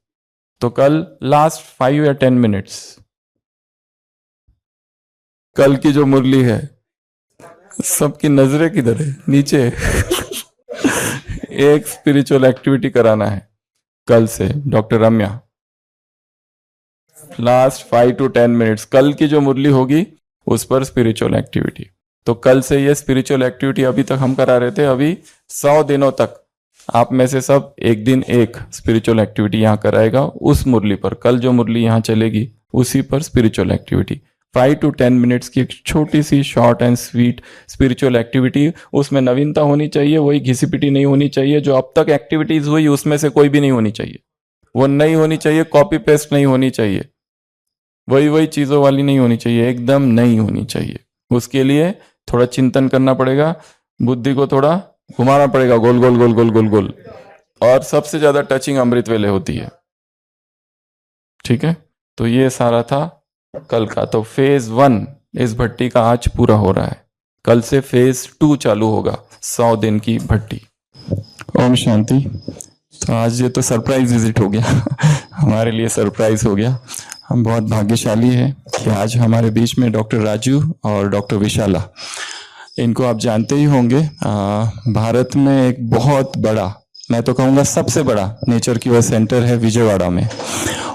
तो कल लास्ट 5 या 10 मिनट्स, कल की जो मुरली है, सबकी नजरें किधर है, नीचे। एक स्पिरिचुअल एक्टिविटी कराना है कल से, doctor Ramya. Last 5 to 10 minutes कल की जो मुरली होगी उस पर स्पिरिचुअल एक्टिविटी। तो कल से ये स्पिरिचुअल एक्टिविटी अभी तक हम करा रहे थे, अभी 100 दिनों तक आप में से सब एक दिन एक स्पिरिचुअल एक्टिविटी यहाँ कराएगा उस मुरली पर। कल जो मुरली यहाँ चलेगी उसी पर स्पिरिचुअल एक्टिविटी 5 to 10 मिनट्स की एक छोटी सी short and sweet spiritual activity. उसमें नवीनता होनी चाहिए, वही घिसी पिटी नहीं होनी चाहिए। जो अब तक एक्टिविटीज हुई उसमें से कोई भी नहीं होनी चाहिए, वो नहीं होनी चाहिए, कॉपी पेस्ट नहीं होनी चाहिए, वही चीजों वाली नहीं होनी चाहिए, एकदम नहीं होनी चाहिए। उसके लिए थोड़ा चिंतन करना पड़ेगा, बुद्धि को थोड़ा घुमाना पड़ेगा, गोल गोल गोल गोल गोल गोल। और सबसे ज्यादा टचिंग अमृत वेले होती है। ठीक है, तो ये सारा था कल का। तो फेज 1 इस भट्टी का आज पूरा हो रहा है, कल से फेज 2 चालू होगा, 100 दिन की भट्टी। ओम शांति। तो आज ये तो सरप्राइज विजिट हो गया हमारे लिए सरप्राइज हो गया। हम बहुत भाग्यशाली हैं कि आज हमारे बीच में डॉक्टर राजू और डॉक्टर विशाला, इनको आप जानते ही होंगे। भारत में एक बहुत बड़ा, मैं तो कहूँगा सबसे बड़ा नेचर क्यूर सेंटर है विजयवाड़ा में।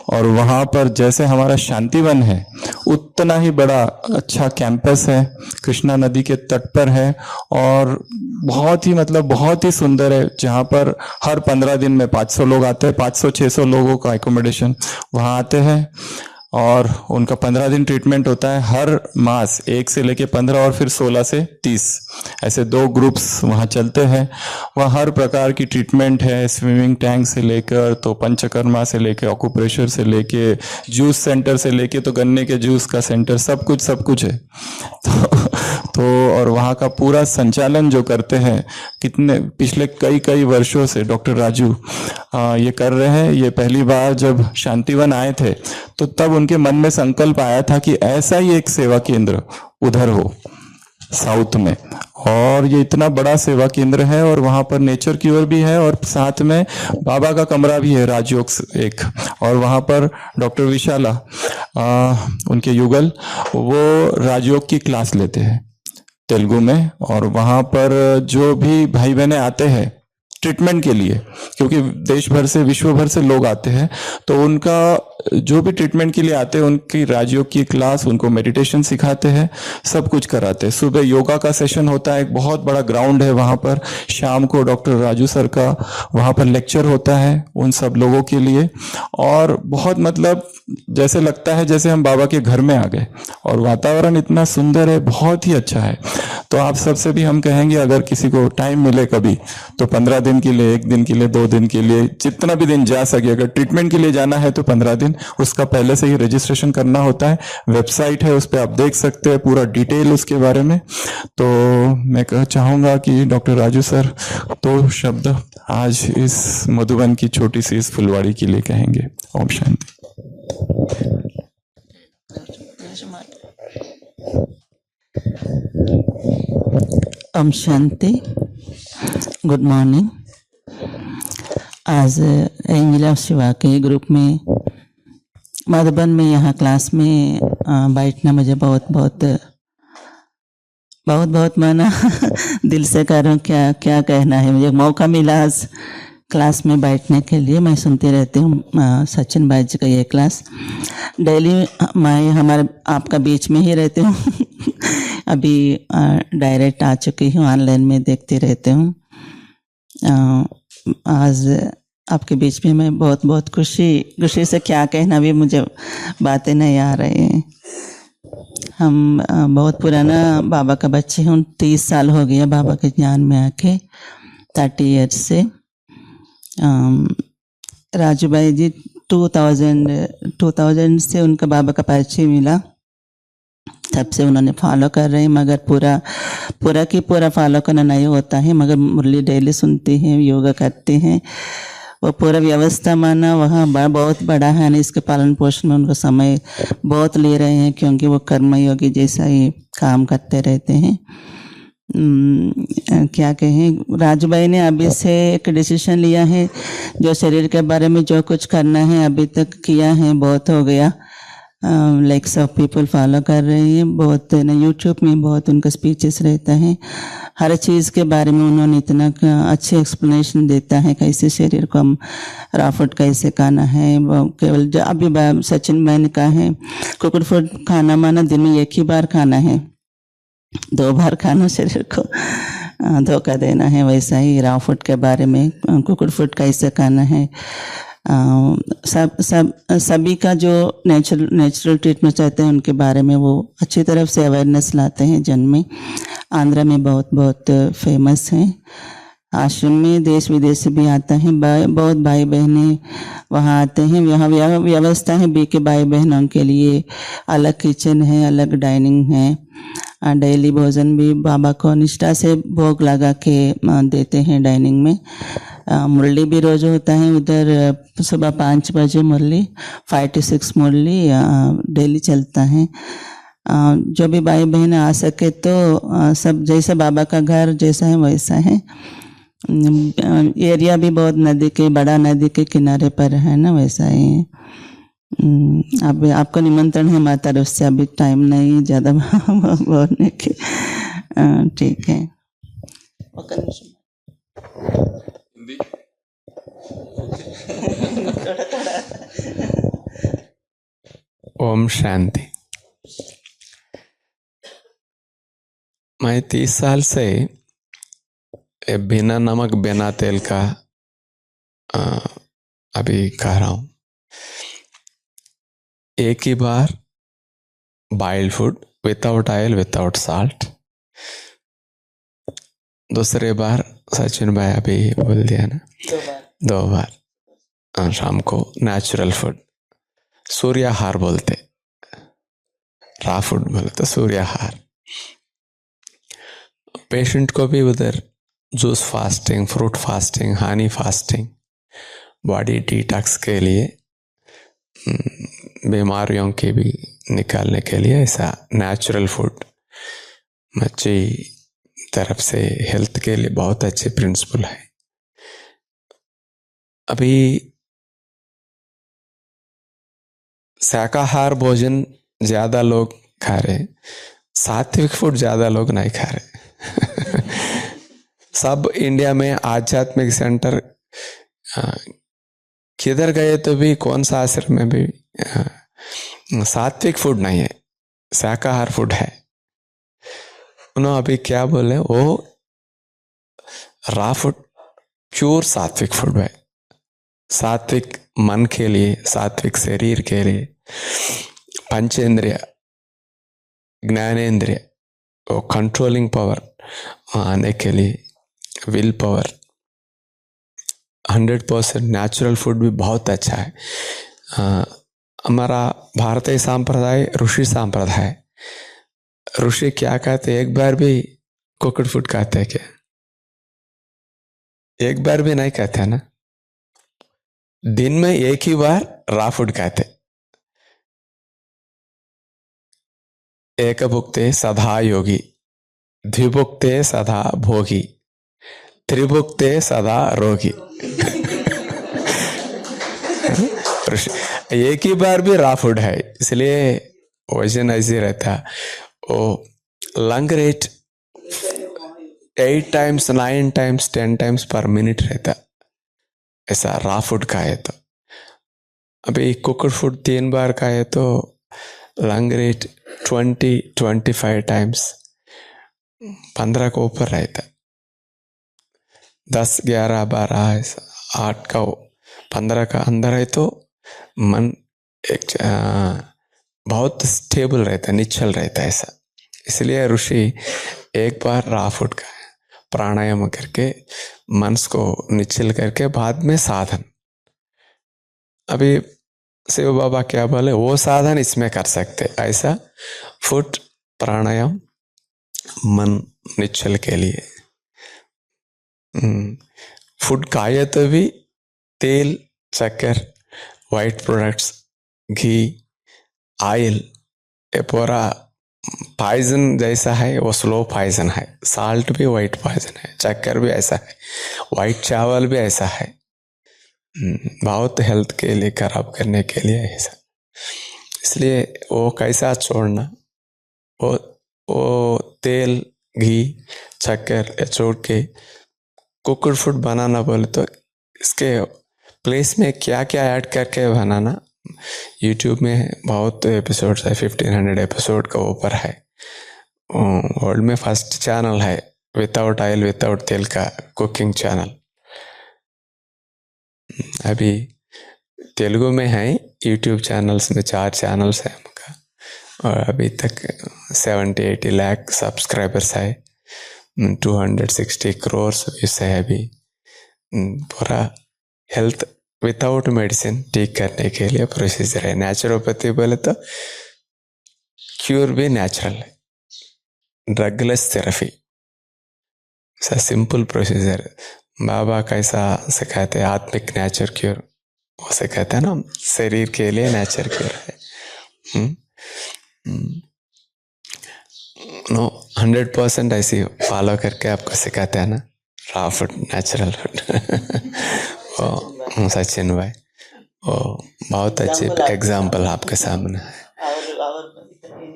और वहाँ पर जैसे हमारा शांतिवन है उतना ही बड़ा अच्छा कैंपस है, कृष्णा नदी के तट पर है और बहुत ही सुंदर है, जहाँ पर हर 15 दिन में 500 लोग आते हैं, 500-600 लोगों का एकोमोडेशन वहाँ आते हैं। और उनका 15 दिन ट्रीटमेंट होता है हर मास, 1 से लेके 15 और फिर 16 से 30 ऐसे 2 ग्रुप्स वहाँ चलते हैं। वहाँ हर प्रकार की ट्रीटमेंट है, स्विमिंग टैंक से लेकर तो पंचकर्मा से लेके ऑक्यूप्रेशर से लेके जूस सेंटर से लेके तो गन्ने के जूस का सेंटर, सब कुछ है। तो और वहाँ का पूरा संचालन जो करते हैं, कितने पिछले कई वर्षों से डॉक्टर राजू ये कर रहे हैं। ये पहली बार जब शांतिवन आए थे तो तब उनके मन में संकल्प आया था कि ऐसा ही एक सेवा केंद्र उधर हो, साउथ में, और ये इतना बड़ा सेवा केंद्र है और वहाँ पर नेचर क्यूर भी है और साथ में बाबा का कमरा भी है राजयोग एक, और वहाँ पर डॉक्टर विशाला उनके युगल वो राजयोग की क्लास लेते हैं तेलुगु में, और वहाँ पर जो भी भाई बहने आते हैं ट्रीटमेंट के लिए, क्योंकि देश भर से विश्व भर से लोग आते हैं, तो उनका जो भी ट्रीटमेंट के लिए आते हैं उनकी राजयोग की क्लास, उनको मेडिटेशन सिखाते हैं, सब कुछ कराते हैं। सुबह योगा का सेशन होता है, एक बहुत बड़ा ग्राउंड है वहाँ पर, शाम को डॉक्टर राजू सर का वहाँ पर लेक्चर होता है उन सब लोगों के लिए, और बहुत मतलब जैसे लगता है जैसे हम बाबा के घर में आ गए, और वातावरण इतना सुंदर है, बहुत ही अच्छा है। तो आप सबसे भी हम कहेंगे अगर किसी को टाइम मिले कभी तो 15 दिन के लिए, 1 दिन के लिए, 2 दिन के लिए, जितना भी दिन जा सके, अगर ट्रीटमेंट के लिए जाना है तो 15 दिन, उसका पहले से ही रजिस्ट्रेशन करना होता है। वेबसाइट है, उस पर आप देख सकते हैं पूरा डिटेल उसके बारे में। तो मैं चाहूँगा कि डॉक्टर राजू सर 2 शब्द आज इस मधुबन की छोटी सी इस फुलवाड़ी के लिए कहेंगे। ओम शांति। ओम शांति। Good morning. आज एंजल ऑफ शिवा के ग्रुप में मधुबन में यहाँ क्लास में बैठना मुझे बहुत माना दिल से कह रहा हूँ, क्या कहना है। मुझे मौका मिला आज क्लास में बैठने के लिए। मैं सुनती रहती हूँ सचिन भाई जी का ये क्लास डेली। मैं हमारे आपका बीच में ही रहती हूँ अभी डायरेक्ट आ चुकी हूँ, ऑनलाइन में देखती रहती हूँ। आज आपके बीच में मैं बहुत खुशी से क्या कहना भी मुझे बातें नहीं आ रही हैं। हम बहुत पुराना बाबा का बच्चे हूँ, 30 साल हो गया बाबा के ज्ञान में आके, 30 ईयर्स से। राजू भाई जी 2000 से उनका बाबा का परिचय मिला, तब से उन्होंने फॉलो कर रहे हैं, मगर पूरा फॉलो करना नहीं होता है, मगर मुरली डेली सुनते हैं, योगा करते हैं। वो पूरा व्यवस्था माना वहाँ बहुत बड़ा है ना, इसके पालन पोषण में उनको समय बहुत ले रहे हैं, क्योंकि वो कर्मयोगी जैसा ही काम करते रहते हैं। क्या कहें, राजू भाई ने अभी से एक डिसीजन लिया है, जो शरीर के बारे में जो कुछ करना है अभी तक किया है, बहुत हो गया। लाइक्स ऑफ पीपल फॉलो कर रहे हैं, बहुत ना यूट्यूब में बहुत उनका स्पीचेस रहता है, हर चीज़ के बारे में उन्होंने इतना अच्छे एक्सप्लेनेशन देता है, कैसे शरीर को हम रॉ फूड कैसे खाना है। वो केवल जो अभी सचिन भाई ने कहा है कुकुर फूड खाना माना दिन में 1 ही बार खाना है, 2 बार खाना शरीर को धोखा देना है। वैसा ही रॉ फूड के बारे में, कुकुर फूड कैसे खाना है, सभी का जो नेचुरल ट्रीटमेंट चाहते हैं उनके बारे में वो अच्छी तरफ से अवेयरनेस लाते हैं जन में। आंध्रा में बहुत फेमस हैं। आश्रम में देश विदेश से भी आता है, बहुत भाई बहनें वहाँ आते हैं। यहाँ व्यवस्था है बी के भाई बहनों के लिए, अलग किचन है, अलग डाइनिंग है। डेली भोजन भी बाबा को निष्ठा से भोग लगा के देते हैं डाइनिंग में। मुरली भी रोज होता है उधर, सुबह 5 बजे मुरली, 5 to 6 मुरली डेली चलता है। जो भी भाई बहन आ सके तो सब जैसे बाबा का घर जैसा है वैसा है। एरिया भी बहुत बड़ा नदी के किनारे पर है ना, वैसा ही। अब आपको निमंत्रण है हमारी तरफ से, अभी टाइम नहीं ज़्यादा बोलने के, ठीक है। ओम शांति। मैं 30 साल से बिना नमक बिना तेल का अभी खा रहा हूँ। एक ही बार boiled food without oil without salt, दूसरे बार सचिन भाई अभी बोल दिया ना, 2 बार शाम को नेचुरल फूड, सूर्याहार बोलते, रॉ फूड बोलते सूर्याहार। पेशेंट को भी उधर juice fasting, fruit fasting, Honey fasting, body detox के लिए, बीमारियों के भी निकालने के लिए ऐसा नेचुरल फूड। बच्चे तरफ से हेल्थ के लिए बहुत अच्छे प्रिंसिपल है। अभी शाकाहार भोजन ज्यादा लोग खा रहे, सात्विक फूड ज्यादा लोग नहीं खा रहे। सब इंडिया में आध्यात्मिक सेंटर किधर गए तो भी कौन सा आश्रम में भी सात्विक फूड नहीं है, शाकाहार फूड है। उन्होंने अभी क्या बोले, वो रॉ फूड प्योर सात्विक फूड है। सात्विक मन के लिए, सात्विक शरीर के लिए, पंचेंद्रिय, ज्ञानेंद्रिय, वो कंट्रोलिंग पावर आने के लिए, विल पावर, 100% नेचुरल फूड भी बहुत अच्छा है। हमारा भारतीय संप्रदाय ऋषि संप्रदाय, ऋषि क्या कहते, एक बार भी कुकड फूड कहते हैं क्या? एक बार भी नहीं कहते है ना, दिन में एक ही बार रॉ फूड कहते। एक भुक्ते सदा योगी, द्विभुक्ते सदा भोगी, त्रिभुक्ते सदा रोगी। एक ही बार भी रॉ फूड है, इसलिए वजन ऐसे रहता। वो lung rate 8 times, 9 times, 10 times पर मिनट रहता, ऐसा रॉ फूड खाए तो। अभी कुकड फूड 3 बार खाए तो लंग रेट 20-25 times, 15 को ऊपर रहता। 10, 11, 12, 8 का 15 का अंदर है तो मन एक बहुत स्टेबल रहता, निश्चल रहता ऐसा। इसलिए ऋषि एक बार रॉ फूड का प्राणायाम करके मन को निश्चल करके बाद में साधन। अभी शिव बाबा क्या बोले, वो साधन इसमें कर सकते, ऐसा फूड प्राणायाम मन निश्चल के लिए। फूड खाए तो भी तेल, शक्कर, वाइट प्रोडक्ट्स, घी, ऑयल, ये पूरा पॉइजन जैसा है, वो स्लो पॉइजन है। साल्ट भी वाइट पॉइजन है, चक्कर भी ऐसा है, वाइट चावल भी ऐसा है, बहुत हेल्थ के लिए खराब करने के लिए ऐसा। इसलिए वो कैसा छोड़ना, वो तेल, घी, चक्कर छोड़ के कुकड फूड बनाना बोले तो इसके प्लेस में क्या क्या ऐड करके बनाना। यूट्यूब में बहुत एपिसोड्स है, 1500 एपिसोड का ऊपर है। वर्ल्ड में फर्स्ट चैनल है विदाउट ऑयल विदाउट तेल का कुकिंग चैनल। अभी तेलुगु में है यूट्यूब चैनल्स में 4 चैनल्स है हमका, और अभी तक 70-80 लाख सब्सक्राइबर्स है, 260 crore व्यूज है। अभी पूरा हेल्थ विदाउट मेडिसिन ठीक करने के लिए प्रोसीजर है। नेचुरोपैथी बोले तो क्यूर भी नेचुरल है, ड्रगलेस थेरेपी, ऐसा सिंपल प्रोसीजर। बाबा कैसा सिखाते हैं, आत्मिक नेचर क्यूर, वो सिखाते हैं ना, शरीर के लिए नेचर क्यूर है। नो 100% ऐसी फॉलो करके आपको सिखाते हैं ना, raw food, natural food. Sachin भाई, वो बहुत अच्छी एग्जाम्पल आपके सामने है। और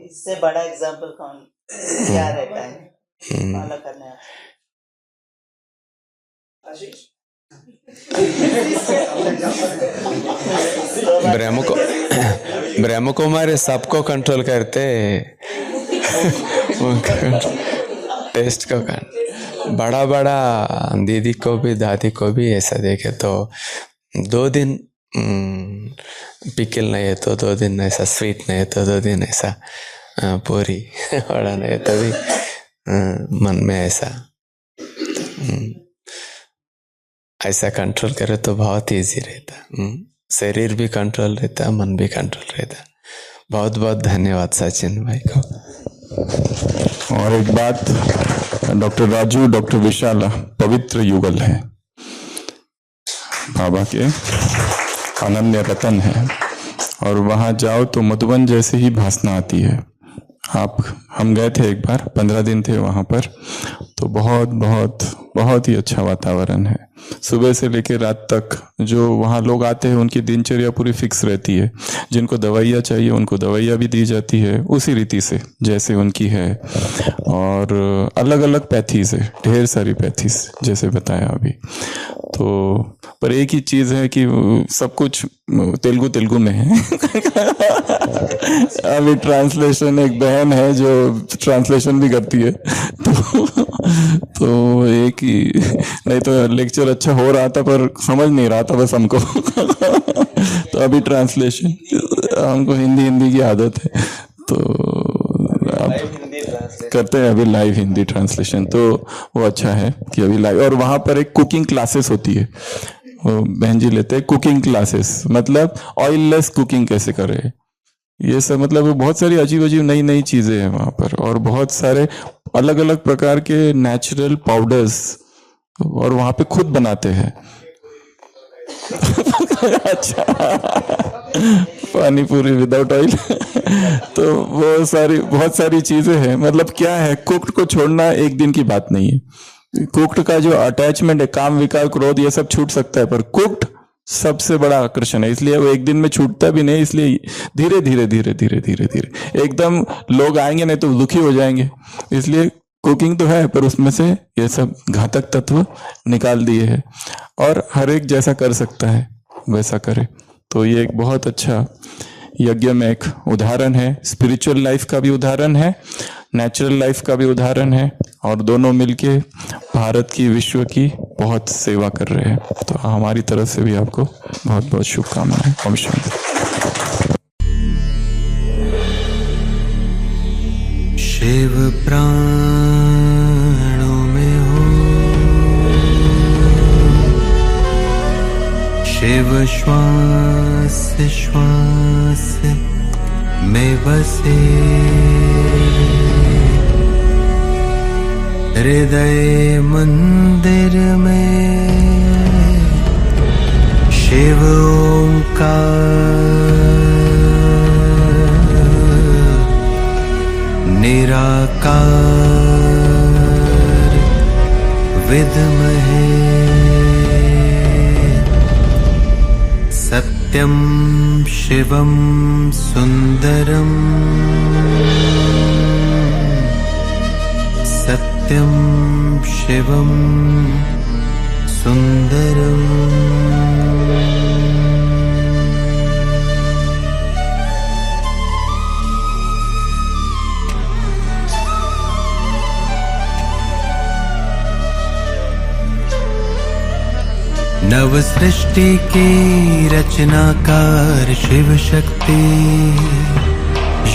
इससे बड़ा एग्जाम्पल कौन क्या रहता है फॉलो करने? ब्रह्म कुमारी सबको कंट्रोल करते, टेस्ट को बड़ा बड़ा दीदी को भी, दादी को भी ऐसा देखे तो 2 दिन पिकल नहीं है तो 2 दिन ऐसा स्वीट नहीं है तो 2 दिन ऐसा पूरी बड़ा नहीं है, तभी मन में ऐसा कंट्रोल करे तो बहुत इजी रहता। शरीर भी कंट्रोल रहता, मन भी कंट्रोल रहता। बहुत बहुत धन्यवाद सचिन भाई को। और एक बात, डॉक्टर राजू, डॉक्टर विशाला पवित्र युगल है, बाबा के अनन्य रतन है, और वहाँ जाओ तो मधुबन जैसे ही भासना आती है। हम गए थे एक बार, 15 दिन थे वहाँ पर, तो बहुत बहुत बहुत ही अच्छा वातावरण है। सुबह से लेकर रात तक जो वहाँ लोग आते हैं उनकी दिनचर्या पूरी फिक्स रहती है। जिनको दवाइयाँ चाहिए उनको दवाइयाँ भी दी जाती है उसी रीति से जैसे उनकी है, और अलग अलग पैथीज है, ढेर सारी पैथीज जैसे बताया अभी। तो पर एक ही चीज़ है कि सब कुछ तेलुगु में है। अभी ट्रांसलेशन, एक बहन है जो ट्रांसलेशन भी करती है, तो एक ही, नहीं तो लेक्चर अच्छा हो रहा था पर समझ नहीं रहा था बस हमको। तो अभी ट्रांसलेशन, हमको हिंदी की आदत है, तो करते हैं अभी लाइव हिंदी ट्रांसलेशन, तो वो अच्छा है कि अभी लाइव। और वहाँ पर एक कुकिंग क्लासेस होती है, वो बहन जी लेते हैं कुकिंग क्लासेस, मतलब ऑयललेस कुकिंग कैसे करें, ये सब, मतलब बहुत सारी अजीब अजीब नई नई चीज़ें हैं वहाँ पर, और बहुत सारे अलग अलग प्रकार के नेचुरल पाउडर्स, और वहाँ पे खुद बनाते हैं। अच्छा, पानी पूरी विदाउट ऑयल। तो वो सारी बहुत सारी चीजें हैं, मतलब क्या है, कुक्ड को छोड़ना एक दिन की बात नहीं है। कुक्ड का जो अटैचमेंट है, काम विकार क्रोध ये सब छूट सकता है, पर कुक्ड सबसे बड़ा आकर्षण है, इसलिए वो एक दिन में छूटता भी नहीं। इसलिए धीरे धीरे धीरे धीरे धीरे धीरे एकदम लोग आएंगे नहीं तो दुखी हो जाएंगे, इसलिए कुकिंग तो है पर उसमें से ये सब घातक तत्व निकाल दिए हैं, और हर एक जैसा कर सकता है वैसा करे। तो ये एक बहुत अच्छा यज्ञ में एक उदाहरण है, स्पिरिचुअल लाइफ का भी उदाहरण है, नेचुरल लाइफ का भी उदाहरण है, और दोनों मिलके भारत की, विश्व की बहुत सेवा कर रहे हैं। तो हमारी तरफ से भी आपको बहुत बहुत शुभकामनाएं। ओम शांति। शिव प्राणों में हो, शिव श्वास श्वास में बसे, हृदय मंदिर में शिव ओंकार, निराकार विद्महे सत्यं शिवं सुंदरं, सत्यं शिवं सुंदरम्। नव सृष्टि की रचनाकार शिव शक्ति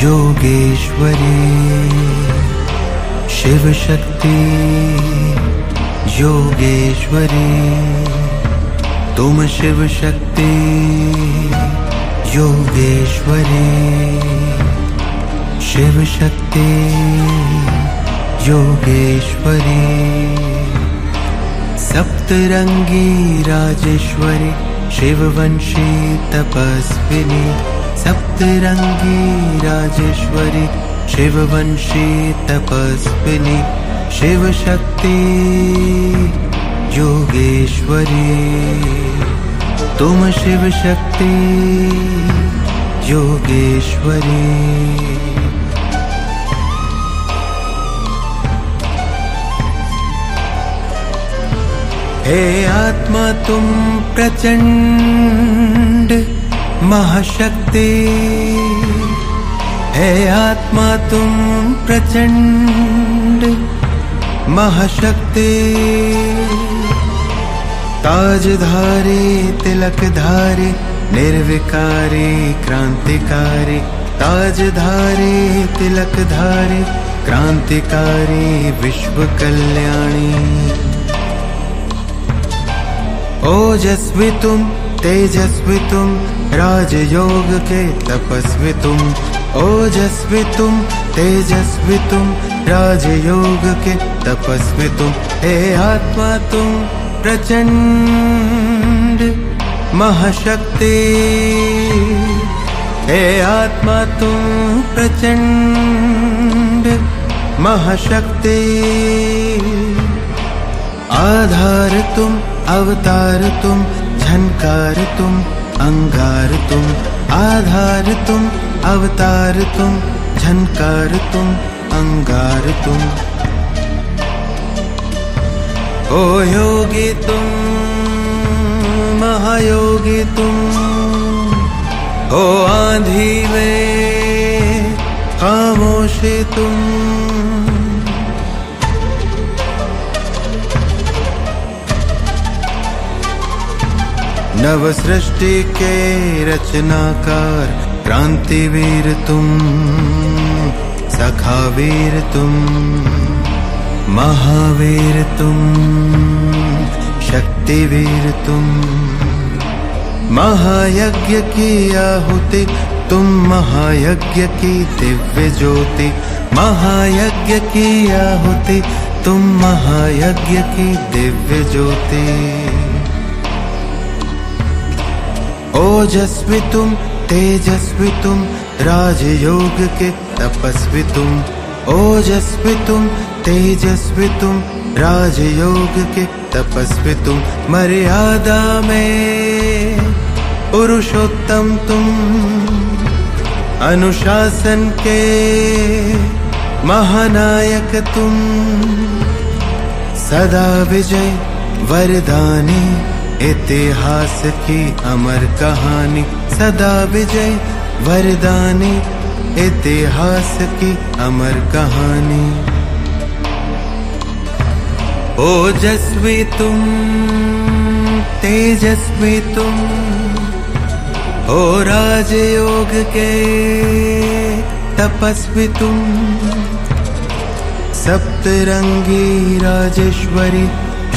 योगेश्वरी, शिव शक्ति योगेश्वरी, तुम शिव शक्ति योगेश्वरी, शिव शक्ति योगेश्वरी, सप्तरंगी राजेश्वरी, शिववंशी तपस्विनी, सप्तरंगी राजेश्वरी, शिववंशी तपस्विनी, शिव शक्ति योगेश्वरी, तुम शिव शक्ति योगेश्वरी। हे आत्मा तुम प्रचंड महाशक्ति, हे आत्मा तुम प्रचंड महाशक्ति, ताजधारी तिलकधारी निर्विकारी क्रांतिकारी, ताजधारी तिलकधारी क्रांतिकारी विश्व कल्याणी। ओजस्वी तुम तेजस्वी तुम राजयोग के तपस्वी तुम, ओजस्वी तुम तेजस्वी तुम राजयोग के तपस्वी तुम, हे आत्मा तुम प्रचंड महाशक्ति, हे आत्मा तुम प्रचंड महाशक्ति आधार तुम अवतार तुम झनकार तुम अंगार तुम आधार तुम अवतार तुम झनकार तुम अंगार तुम ओ योगी तुम महायोगी तुम ओ आंधी में खामोशी तुम नव सृष्टि के रचनाकार क्रांतिवीर तुम सखावीर तुम महावीर तुम शक्तिवीर तुम महायज्ञ की आहुति तुम महायज्ञ की दिव्य ज्योति महायज्ञ की आहुति तुम महायज्ञ की दिव्य ज्योति ओजस्वी तुम तेजस्वी तुम राजयोग के तपस्वी तुम ओजस्वी तुम तेजस्वी तुम राजयोग के तपस्वी तुम मर्यादा में पुरुषोत्तम तुम अनुशासन के महानायक तुम सदा विजय वरदानी इतिहास की अमर कहानी सदा विजय वरदानी इतिहास की अमर कहानी ओजस्वी तुम तेजस्वी तुम ओ राजयोग के तपस्वी तुम सप्तरंगी राजेश्वरी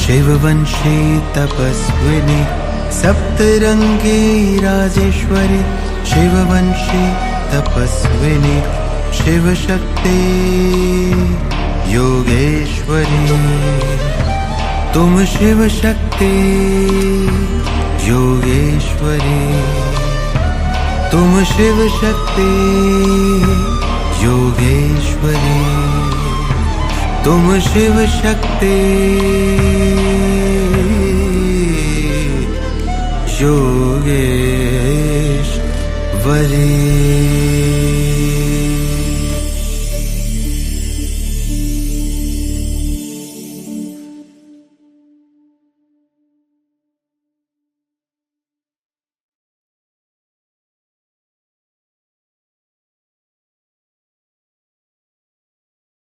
शिववंशी तपस्विनी सप्तरंगी राजेश्वरी शिववंशी तपस्विनी शिवशक्ति योगेश्वरी तुम शिवशक्ति योगेश्वरी तुम शिवशक्ति योगेश्वरी तुम शिवशक्ति